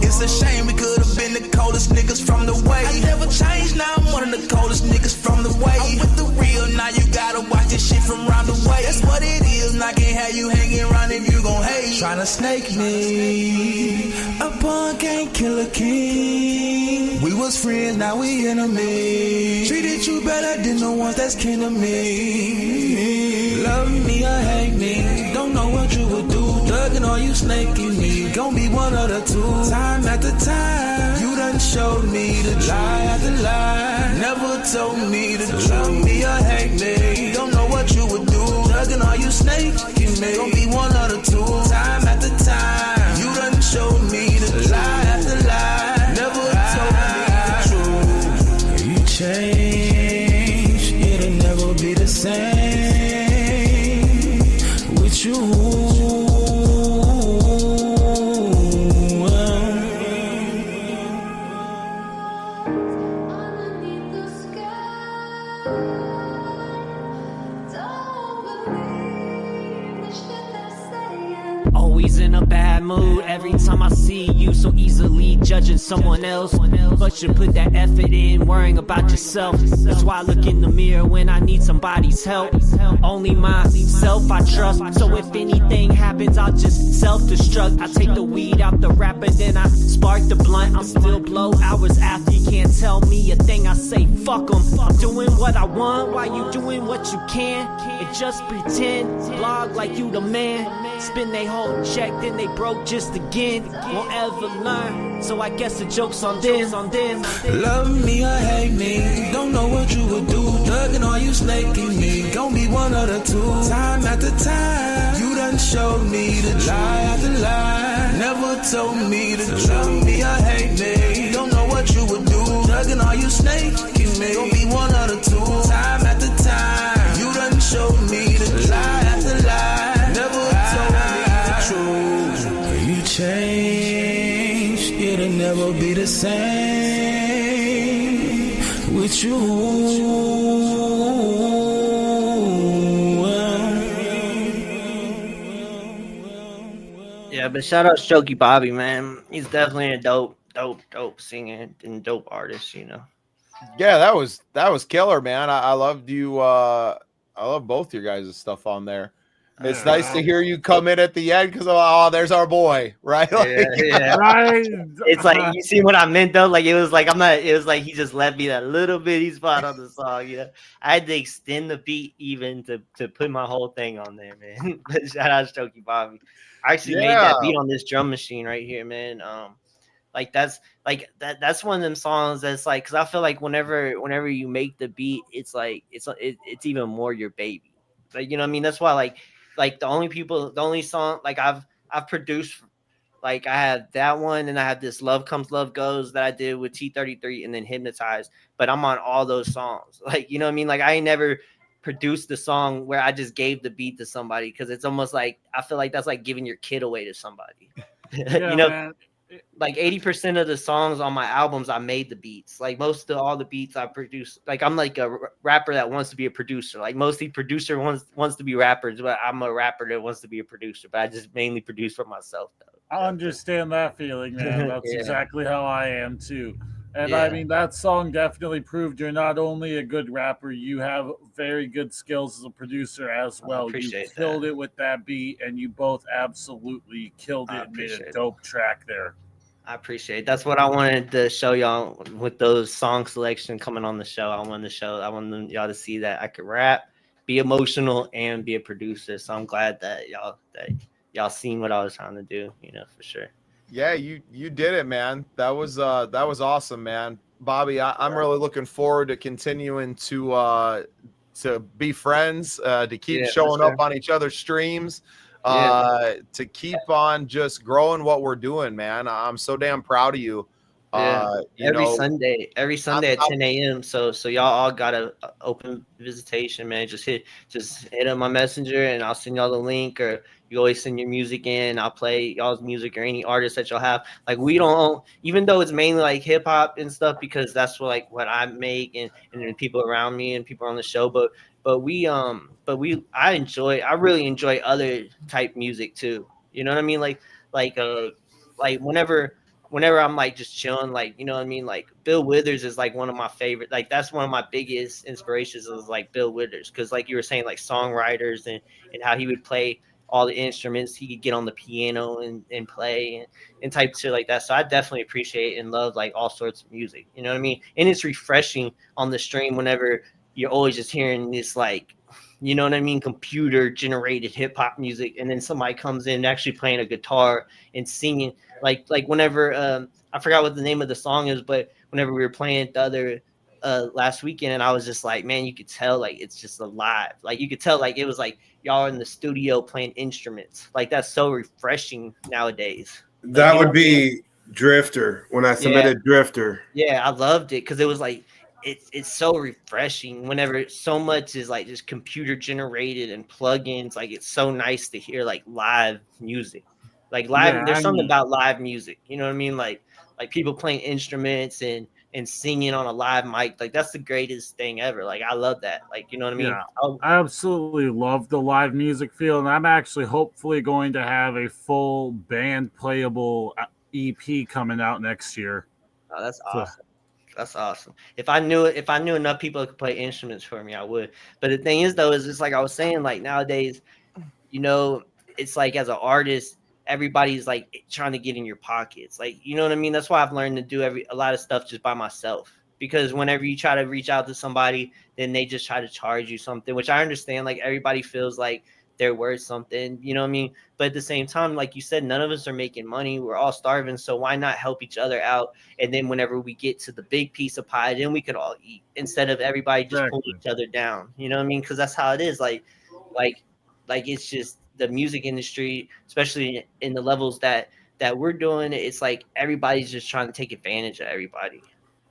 It's a shame we could have been the coldest niggas from the way. I never changed, now I'm one of the coldest niggas from the way. I'm with the real, now you gotta watch this shit from round the way. That's what it is, and I can't have you hanging around if you gon' hate. Tryna snake me, a punk ain't kill a king. We was friends, now we enemies. Treated you better than the ones that's kin to me. Love me or hate me, don't know what you would do. Thuggin' or you snaking me, gon' be one of the two. Time after time, you done showed me the lie after lie. Never told me the truth. Love me or hate me, don't know what you would do. Thuggin' or you snaking me, gon' be one of the two. Time after time, you done showed me the lie after lie. Never told me the truth. You change, it'll never be the same with you. Always in a bad mood every time I see you, so easily judging someone else. But you put that effort in, worrying about yourself. That's why I look in the mirror when I need somebody's help. Only myself I trust, so if anything happens, I'll just self-destruct. I take the weed out the wrapper, then I spark the blunt. I'm still blow hours after, you can't tell me a thing. I say fuck 'em, I'm doing what I want while you doing what you can. And just pretend, blog like you the man. Spend they whole check, then they broke just again. Won't ever learn, so I guess the joke's on them. Love me or hate me, don't know what you would do. Thuggin' or you snaking me, gon' be one of the two. Time after time, you done showed me the lie after lie. Never told me the truth. Love me or hate me, don't know what you would do. Thuggin' or you snaking me, gon' be one of the two. Time after time, you done showed me the lie after lie. Never told me the truth. You change, it'll never be the same with you. Yeah, but shout out Strokey Bobby, man. He's definitely a dope singer and dope artist, you know. Yeah, that was killer, man. I loved you. I love both your guys' stuff on there. It's nice to hear you come in at the end because there's our boy, right? Yeah. Right. It's like, you see what I meant though? Like it was like he just left me that little bitty spot on the song, you know. I had to extend the beat even to put my whole thing on there, man. But shout out Strokey Bobby. I actually made that beat on this drum machine right here, man. That's one of them songs that's like, because I feel like whenever you make the beat, it's like it's even more your baby. Like, you know what I mean? That's why like the only song like I've produced, like I have that one and I have this Love Comes Love Goes that I did with T33 and then Hypnotized, but I'm on all those songs. Like, you know what I mean? Like I ain't never produced the song where I just gave the beat to somebody, because it's almost like I feel like that's like giving your kid away to somebody. Yeah, you know, man. Like 80% of the songs on my albums, I made the beats. Like all the beats I produce. Like I'm like a rapper that wants to be a producer. Like mostly producer wants to be rappers, but I'm a rapper that wants to be a producer. But I just mainly produce for myself, though. I understand that feeling, man. That's Yeah. exactly how I am too. And Yeah. I mean, that song definitely proved you're not only a good rapper, you have very good skills as a producer as well. You killed it with that beat, and you both absolutely killed it and made a dope track there. I appreciate it. That's what I wanted to show y'all with those song selection coming on the show. I wanted y'all to see that I could rap, be emotional, and be a producer. So I'm glad that y'all seen what I was trying to do, you know, for sure. Yeah, you did it, man. That was awesome, man. Bobby, I'm really looking forward to continuing to be friends, to keep showing up on each other's streams, to keep on just growing what we're doing, man. I'm so damn proud of you. Yeah, every Sunday at I'm 10 a.m. So y'all all got a open visitation, man. Just hit up my messenger and I'll send y'all the link, or you always send your music in. I'll play y'all's music or any artist that y'all have. Like, we don't, even though it's mainly like hip hop and stuff, because that's what I make and then people around me and people on the show. But I really enjoy other type music too. You know what I mean? Like whenever I'm like just chilling, like, you know what I mean? Like, Bill Withers is like one of my favorite, like that's one of my biggest inspirations, is like Bill Withers. Cause like you were saying, like songwriters and how he would play all the instruments, he could get on the piano and play and type shit like that. So I definitely appreciate and love like all sorts of music. You know what I mean? And it's refreshing on the stream whenever you're always just hearing this, like, you know what I mean, computer generated hip hop music, and then somebody comes in actually playing a guitar and singing. Like whenever I forgot what the name of the song is, but whenever we were playing it the other last weekend, and I was just like, man, you could tell like it's just alive. Like you could tell like it was like y'all in the studio playing instruments. Like that's so refreshing nowadays. Like, That would be Drifter when I submitted Drifter. Yeah, I loved it because it was like it's so refreshing whenever so much is like just computer generated and plugins. Like it's so nice to hear like live music. Like live, there's something about live music. You know what I mean? Like people playing instruments and singing on a live mic. Like that's the greatest thing ever. Like I love that. Like, you know what I mean? Yeah, I absolutely love the live music feel, and I'm actually hopefully going to have a full band playable EP coming out next year. Oh, that's awesome. That's awesome. If I knew enough people that could play instruments for me, I would. But the thing is, though, is just like I was saying, like nowadays, you know, it's like as an artist, everybody's like trying to get in your pockets. Like, you know what I mean? That's why I've learned to do a lot of stuff just by myself. Because whenever you try to reach out to somebody, then they just try to charge you something, which I understand. Like everybody feels like they're worth something, you know what I mean? But at the same time, like you said, none of us are making money. We're all starving. So why not help each other out? And then whenever we get to the big piece of pie, then we could all eat instead of everybody just pulling each other down. You know what I mean? Because that's how it is. Like it's just the music industry, especially in the levels that we're doing. It's like everybody's just trying to take advantage of everybody.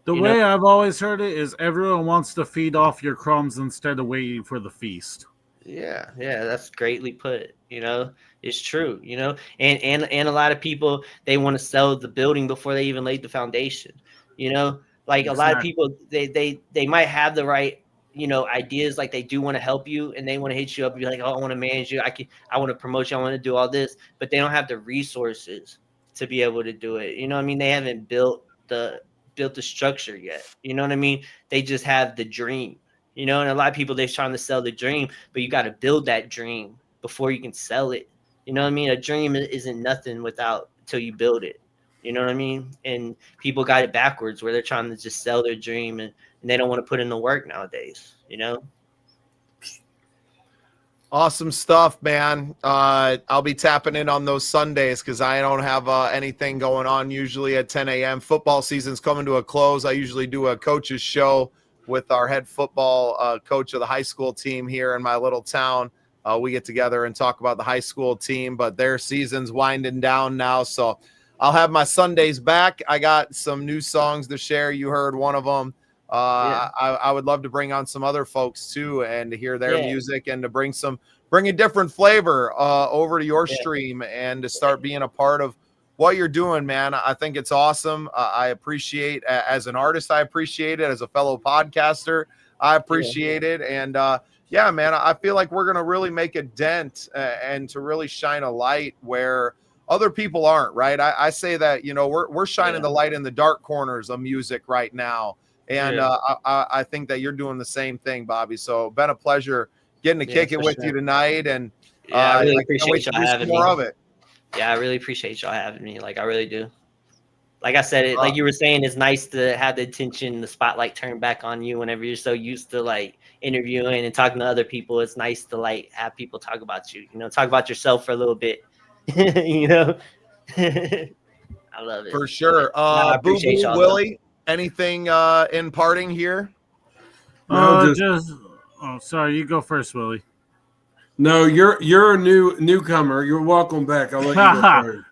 The way I've always heard it is everyone wants to feed off your crumbs instead of waiting for the feast. Yeah, that's greatly put. You know, it's true. You know, and a lot of people, they want to sell the building before they even laid the foundation. You know, like a lot of people, they might have the right, you know, ideas. Like they do want to help you, and they want to hit you up and be like, oh, I want to manage you. I want to promote you. I want to do all this, but they don't have the resources to be able to do it. You know what I mean? They haven't built the structure yet. You know what I mean? They just have the dream. You know, and a lot of people, they're trying to sell the dream, but you got to build that dream before you can sell it. You know what I mean? A dream isn't nothing till you build it. You know what I mean? And people got it backwards, where they're trying to just sell their dream and they don't want to put in the work nowadays, you know? Awesome stuff, man. I'll be tapping in on those Sundays because I don't have anything going on usually at 10 a.m. Football season's coming to a close. I usually do a coach's show with our head football coach of the high school team here in my little town. We get together and talk about the high school team, but their season's winding down now. So I'll have my Sundays back. I got some new songs to share. You heard one of them. I would love to bring on some other folks too, and to hear their music and to bring a different flavor over to your stream and to start being a part of what you're doing, man. I think it's awesome. I appreciate, as an artist, I appreciate it. As a fellow podcaster, I appreciate it. And yeah, man, I feel like we're going to really make a dent and to really shine a light where other people aren't, right? I say that, you know, we're shining the light in the dark corners of music right now. And I think that you're doing the same thing, Bobby. So been a pleasure getting to kick it with you tonight. And I really appreciate y'all having more of it. Yeah, I really appreciate y'all having me. Like, I really do. Like I said, like you were saying, it's nice to have the attention, the spotlight turned back on you whenever you're so used to like interviewing and talking to other people. It's nice to like have people talk about you, you know, talk about yourself for a little bit, you know. I love it. For sure. I appreciate y'all, Willie, anything in parting here? Sorry, you go first, Willie. No, you're a newcomer. You're welcome back. I'll let you go first.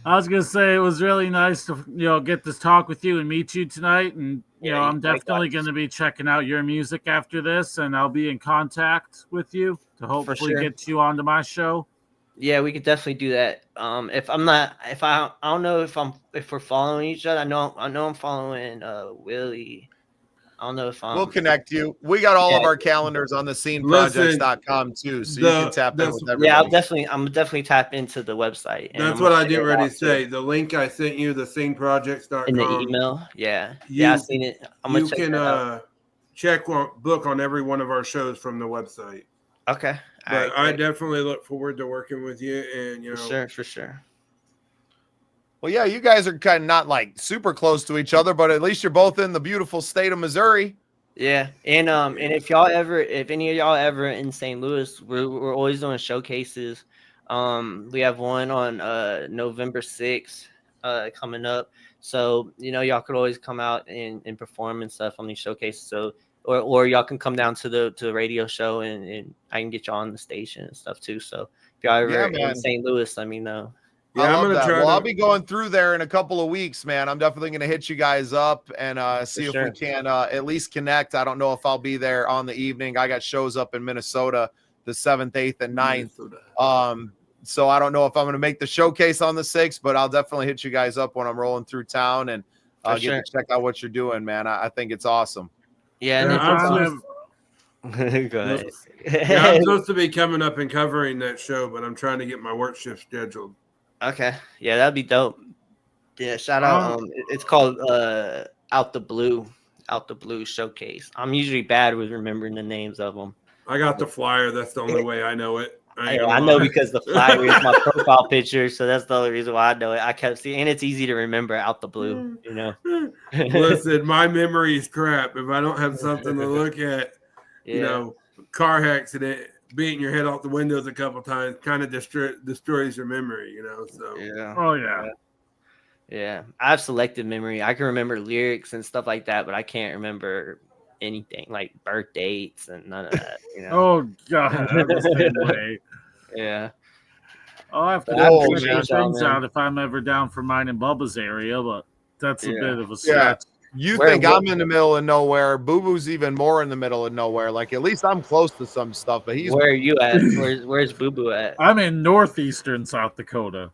I was gonna say it was really nice to get this talk with you and meet you tonight, and Yeah, I'm definitely likewise. gonna be checking out your music after this, and I'll be in contact with you to For hopefully sure. get you onto my show. Yeah, we could definitely do that. I don't know if we're following each other. I know I'm following Willie. I don't know if We'll I'm. connect you. We got all Yeah, of our calendars on the Listen, sceneprojects.com too, so you can tap in that's with yeah. everybody. I'm definitely tap into the website, and I'm that's gonna what I check get it ready out to too. say. The link I sent you, the In the sceneprojects.com. email. Yeah, I You seen it. I'm gonna you check can that out. book on every one of our shows from the website. Okay. All But right. I Great. definitely look forward to working with you, and For sure. Well, yeah, you guys are kind of not like super close to each other, but at least you're both in the beautiful state of Missouri. Yeah, and if any of y'all ever in St. Louis, we're always doing showcases. We have one on November 6th coming up. So, y'all could always come out and perform and stuff on these showcases. So or y'all can come down to the radio show and I can get y'all on the station and stuff too. So if y'all ever Yeah, in man. St. Louis, let me know. I I'm love gonna that. try Well, to. I'll be going through there in a couple of weeks, man. I'm definitely going to hit you guys up and see if we sure. can at least connect. I don't know if I'll be there on the evening. I got shows up in Minnesota the 7th, 8th, and 9th. So I don't know if I'm going to make the showcase on the 6th, but I'll definitely hit you guys up when I'm rolling through town and get sure. to check out what you're doing, man. I think it's awesome. Yeah, and Go ahead. Yeah, I'm supposed to be coming up and covering that show, but I'm trying to get my work shift scheduled. Okay. Yeah, that'd be dope. Yeah, shout out. It's called Out the Blue Showcase. I'm usually bad with remembering the names of them. I got the flyer. That's the only way I know it. I know because the flyer is my profile picture, so that's the only reason why I know it. I kept seeing, and it's easy to remember Out the Blue. Listen, my memory is crap. If I don't have something to look at, car accident, beating your head off the windows a couple times, kind of destroys your memory. So yeah. Oh yeah. Yeah, I have selective memory. I can remember lyrics and stuff like that, but I can't remember anything like birth dates and none of that. Oh god, I'm the same way. Yeah. I'll have to check things out if I'm ever down for mine in Bubba's area, but that's a bit of a stretch. You think I'm in the middle of nowhere? Boo Boo's even more in the middle of nowhere. Like at least I'm close to some stuff, but he's Where are you at? Where's Boo Boo at? I'm in northeastern South Dakota.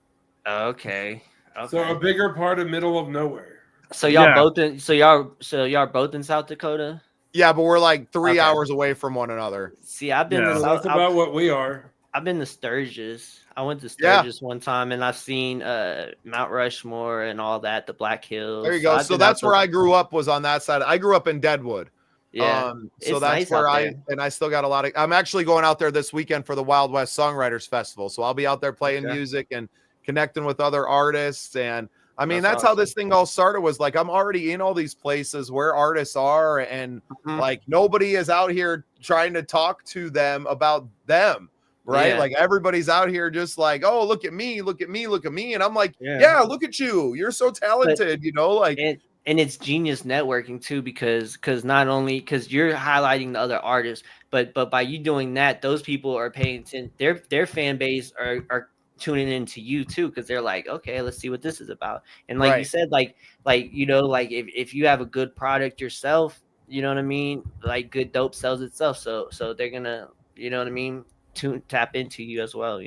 Okay. So a bigger part of middle of nowhere. So y'all both in y'all both in South Dakota? Yeah, but we're like 3 hours away from one another. See, I've been to That's about what we are. I've been to Sturgis. I went to Sturgis one time, and I've seen Mount Rushmore and all that, the Black Hills. There you go. So that's where I grew up, was on that side. I grew up in Deadwood. Yeah. So that's where I still got a lot of. I'm actually going out there this weekend for the Wild West Songwriters Festival. So I'll be out there playing music and connecting with other artists. And I mean, that's how this thing all started, was like, I'm already in all these places where artists are, and like nobody is out here trying to talk to them about them. Right. Yeah. Like everybody's out here just like, oh, look at me, look at me, look at me. And I'm like, yeah, look at you. You're so talented, like. And it's genius networking too, because not only because you're highlighting the other artists, but by you doing that, those people are paying attention. Their fan base are tuning into you too, because they're like, okay, let's see what this is about. And like you said, like if you have a good product yourself, you know what I mean? Like good dope sells itself. So they're gonna, you know what I mean? Tap into you as well,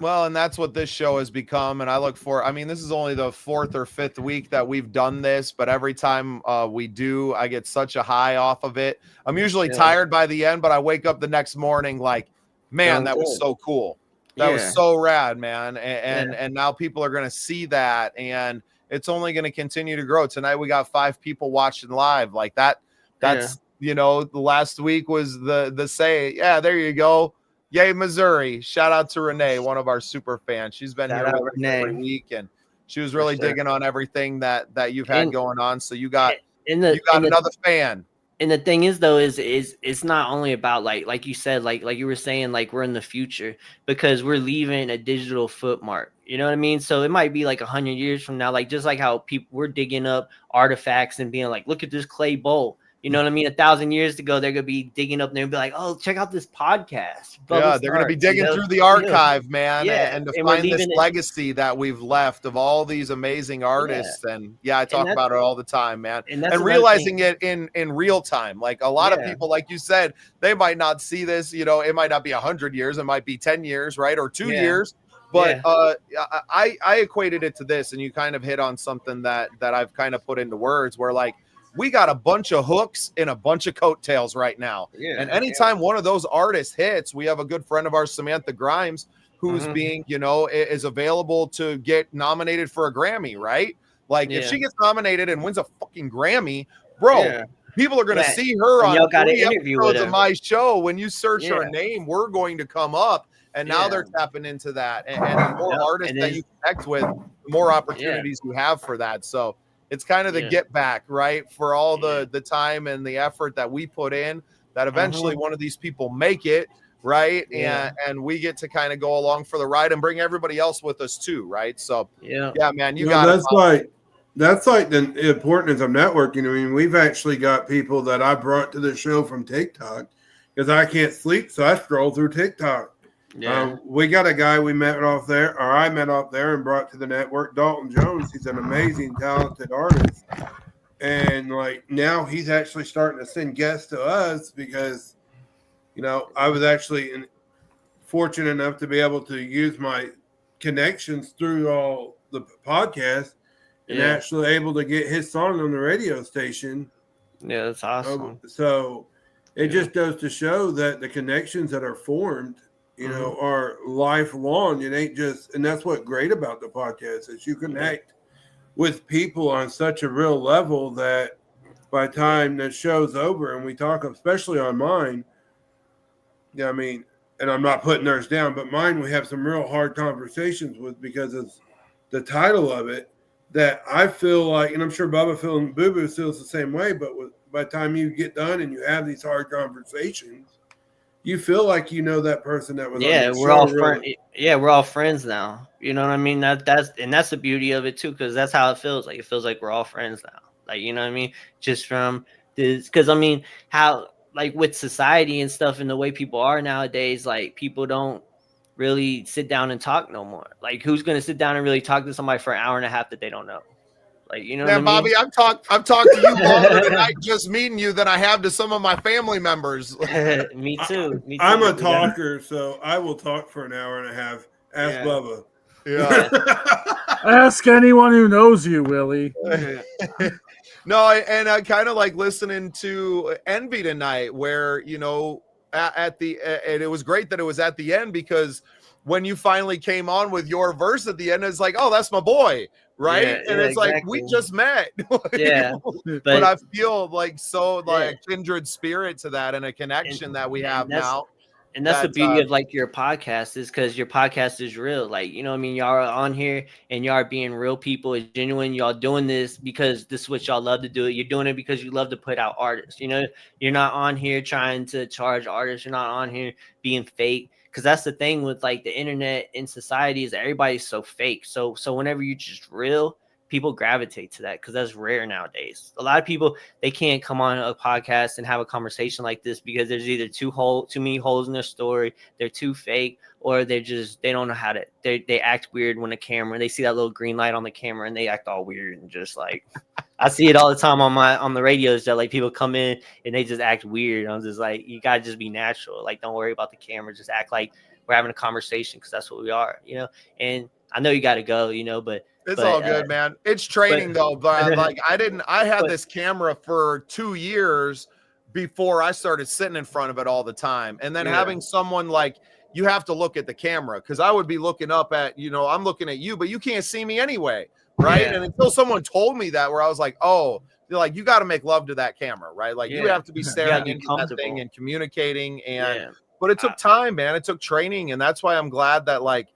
Well, and that's what this show has become. And I look for, I mean, this is only the 4th or 5th week that we've done this, but every time we do, I get such a high off of it. I'm usually tired by the end, but I wake up the next morning like, man, that was so cool. That was so rad, man. And now people are going to see that, and it's only going to continue to grow. Tonight we got 5 people watching live. Like that's the last week was the say, yeah, there you go. Yay, Missouri. Shout out to Renee, one of our super fans. She's been here with us every week, and she was really digging on everything that you've had going on. So you got another fan. And the thing is, though, is it's not only about like you said, like you were saying, like we're in the future, because we're leaving a digital footmark. You know what I mean? So it might be like 100 years from now, like just like how we're digging up artifacts and being like, look at this clay bowl. You know what I mean? 1,000 years ago, they're gonna be digging up there and be like, "Oh, check out this podcast." Yeah, they're going to be digging through the archive, man, and to find this legacy that we've left of all these amazing artists. And I talk about it all the time, man. And realizing it in real time. Like a lot of people, like you said, they might not see this. You know, it might not be 100 years, it might be 10 years, right, or 2 years. But I equated it to this, and you kind of hit on something that I've kind of put into words, where like, we got a bunch of hooks and a bunch of coattails right now. And anytime one of those artists hits, we have a good friend of ours, Samantha Grimes, who's being, is available to get nominated for a Grammy, right? Like if she gets nominated and wins a fucking Grammy, bro, people are going to see her on 3 episodes of my show. When you search her name, we're going to come up. And now they're tapping into that. And the more artists that you connect with, the more opportunities you have for that. So it's kind of the get back, right? For all the time and the effort that we put in, that eventually one of these people make it, right? And we get to kind of go along for the ride and bring everybody else with us too, right? So man, you got that's like the importance of networking. I mean, we've actually got people that I brought to the show from TikTok because I can't sleep, so I scroll through TikTok. We got a guy I met off there and brought to the network, Dalton Jones. He's an amazing, talented artist. And like now he's actually starting to send guests to us because, I was actually fortunate enough to be able to use my connections through all the podcasts and actually able to get his song on the radio station. Yeah, that's awesome. So it just goes to show that the connections that are formed are lifelong. It ain't just, and that's what's great about the podcast is you connect with people on such a real level that by the time the show's over and we talk, especially on mine, I mean, and I'm not putting theirs down, but mine we have some real hard conversations with because of the title of it that I feel like, and I'm sure Bubba and Boo Boo feels the same way, but by the time you get done and you have these hard conversations, you feel like that person that was we're all friends. Yeah, we're all friends now. You know what I mean? That's the beauty of it too, because that's how it feels. Like it feels like we're all friends now. Like you know what I mean? Just from this, because I mean, how like with society and stuff and the way people are nowadays, like people don't really sit down and talk no more. Like who's gonna sit down and really talk to somebody for an hour and a half that they don't know? Like, you know what I mean? Bobby, I've talked to you longer tonight just meeting you than I have to some of my family members. Me too. I'm a talker, so I will talk for an hour and a half. Ask Bubba. Yeah. Ask anyone who knows you, Willie. No, and I kind of like listening to Envy tonight, where at the and it was great that it was at the end because when you finally came on with your verse at the end, it's like, oh, that's my boy. Right. And it's exactly. Like, we just met. But I feel like kindred spirit to that and a connection that we have now. And that's the beauty of like your podcast is because your podcast is real. Like, you know what I mean? Y'all are on here and y'all are being real people. It's genuine. Y'all doing this because this is what y'all love to do. You're doing it because you love to put out artists. You're not on here trying to charge artists. You're not on here being fake. Because that's the thing with like the internet in society is that everybody's so fake. So whenever you're just real, people gravitate to that because that's rare nowadays. A lot of people, they can't come on a podcast and have a conversation like this because there's either too many holes in their story, they're too fake, or they don't know how to, they act weird when they see that little green light on the camera and they act all weird and just like, I see it all the time on the radios that like people come in and they just act weird. I'm just like, you gotta just be natural. Like, don't worry about the camera. Just act like we're having a conversation because that's what we are, And I know you got to go, but it's all good, man. It's training though. But like I had this camera for 2 years before I started sitting in front of it all the time. And then having someone like, you have to look at the camera because I would be looking up at, I'm looking at you, but you can't see me anyway. Right. Yeah. And until someone told me that, where I was like, oh, like, you got to make love to that camera, right? Like you have to be staring into that thing and communicating. But it took time, man. It took training. And that's why I'm glad that like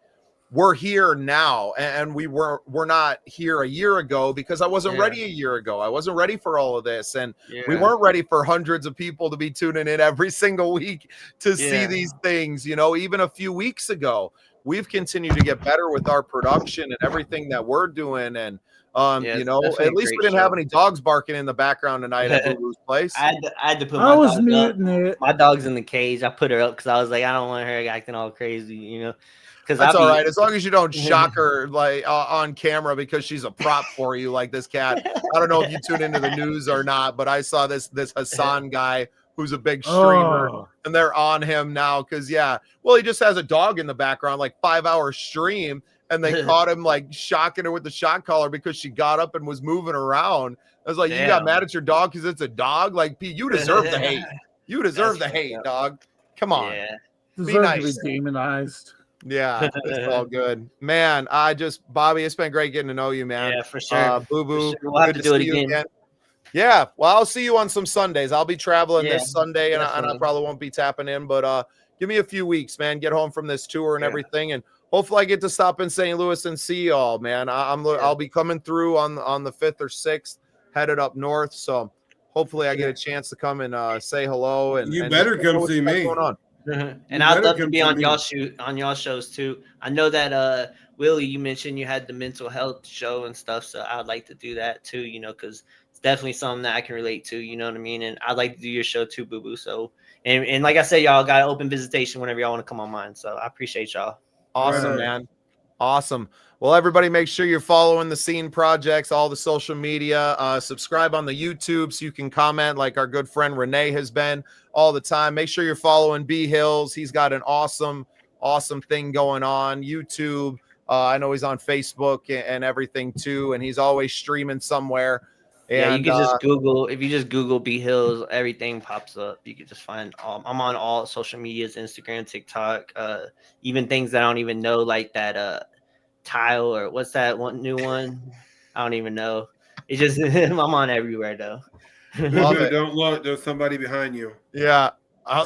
we're here now. And we're not here a year ago because I wasn't ready a year ago. I wasn't ready for all of this. And we weren't ready for hundreds of people to be tuning in every single week to see these things, even a few weeks ago. We've continued to get better with our production and everything that we're doing. And Yeah, You it's know, definitely at a least we great didn't have show. any dogs barking in the background tonight at Boo Boo's place. I had to put I my was dog up. muting it. My dog's in the cage. I put her up because I was like, I don't want her acting all crazy, you know. Because That's all right, as long as you don't shock her like on camera because she's a prop for you, like this cat. I don't know if you tune into the news or not, but I saw this Hassan guy who's a big streamer, Oh. and they're on him now because well, he just has a dog in the background, like 5-hour stream, and they caught him like shocking her with the shock collar because she got up and was moving around. I was like, you got mad at your dog because it's a dog? Like, P, you deserve the hate. You deserve the hate, dog. Come on. Yeah. Deserve nice. to be demonized. Yeah, it's all good, man. Bobby, it's been great getting to know you, man. Yeah, for sure. Boo Boo, Sure. We'll have to do it see you again. Yeah, well, I'll see you on some Sundays. I'll be traveling Yeah, this Sunday, and I definitely. probably won't be tapping in. But give me a few weeks, man. Get home from this tour and everything, and hopefully I get to stop in St. Louis and see y'all, man. I'll be coming through on the 5th or 6th, headed up north. So hopefully I get a chance to come and say hello. And You and better just know come what's see me. going on. And I'd love to be on y'all shows too. I know that Willie, you mentioned you had the mental health show and stuff, so I would like to do that too, you know, because it's definitely something that I can relate to, you know what I mean? And I'd like to do your show too, Boo Boo. So and like I said, y'all got open visitation whenever y'all want to come on mine. So I appreciate y'all. Awesome, man. Awesome. Well, everybody, make sure you're following the Scene Projects, all the social media. Subscribe on the YouTube so you can comment like our good friend Renee has been all the time. Make sure you're following B Hillz. He's got an awesome thing going on. YouTube. I know he's on Facebook and everything too, and he's always streaming somewhere. Yeah, And you can just Google, if you just Google B Hillz, everything pops up. You can just find I'm on all social medias, Instagram, TikTok, even things that I don't even know, like that Tile or what's that one new one? I don't even know. It's just I'm on everywhere though. Love it. Don't look, there's somebody behind you. Yeah.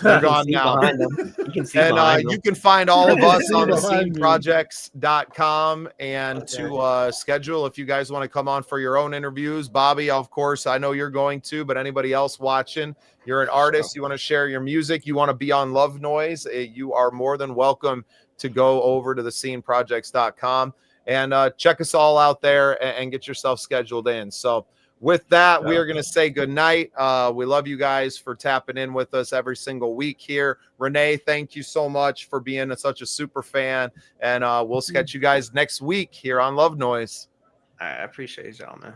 They're gone now. You can see and behind them. you can find all of us See on the behind me. sceneprojects.com and to schedule if you guys want to come on for your own interviews. Bobby, of course, I know you're going to, but anybody else watching, you're an artist, you want to share your music, you want to be on Love Noise, you are more than welcome to go over to the sceneprojects.com and check us all out there and get yourself scheduled in. So with that, we are going to say goodnight. We love you guys for tapping in with us every single week here. Renee, thank you so much for being such a super fan. And we'll catch you guys next week here on Love Noise. I appreciate y'all, man.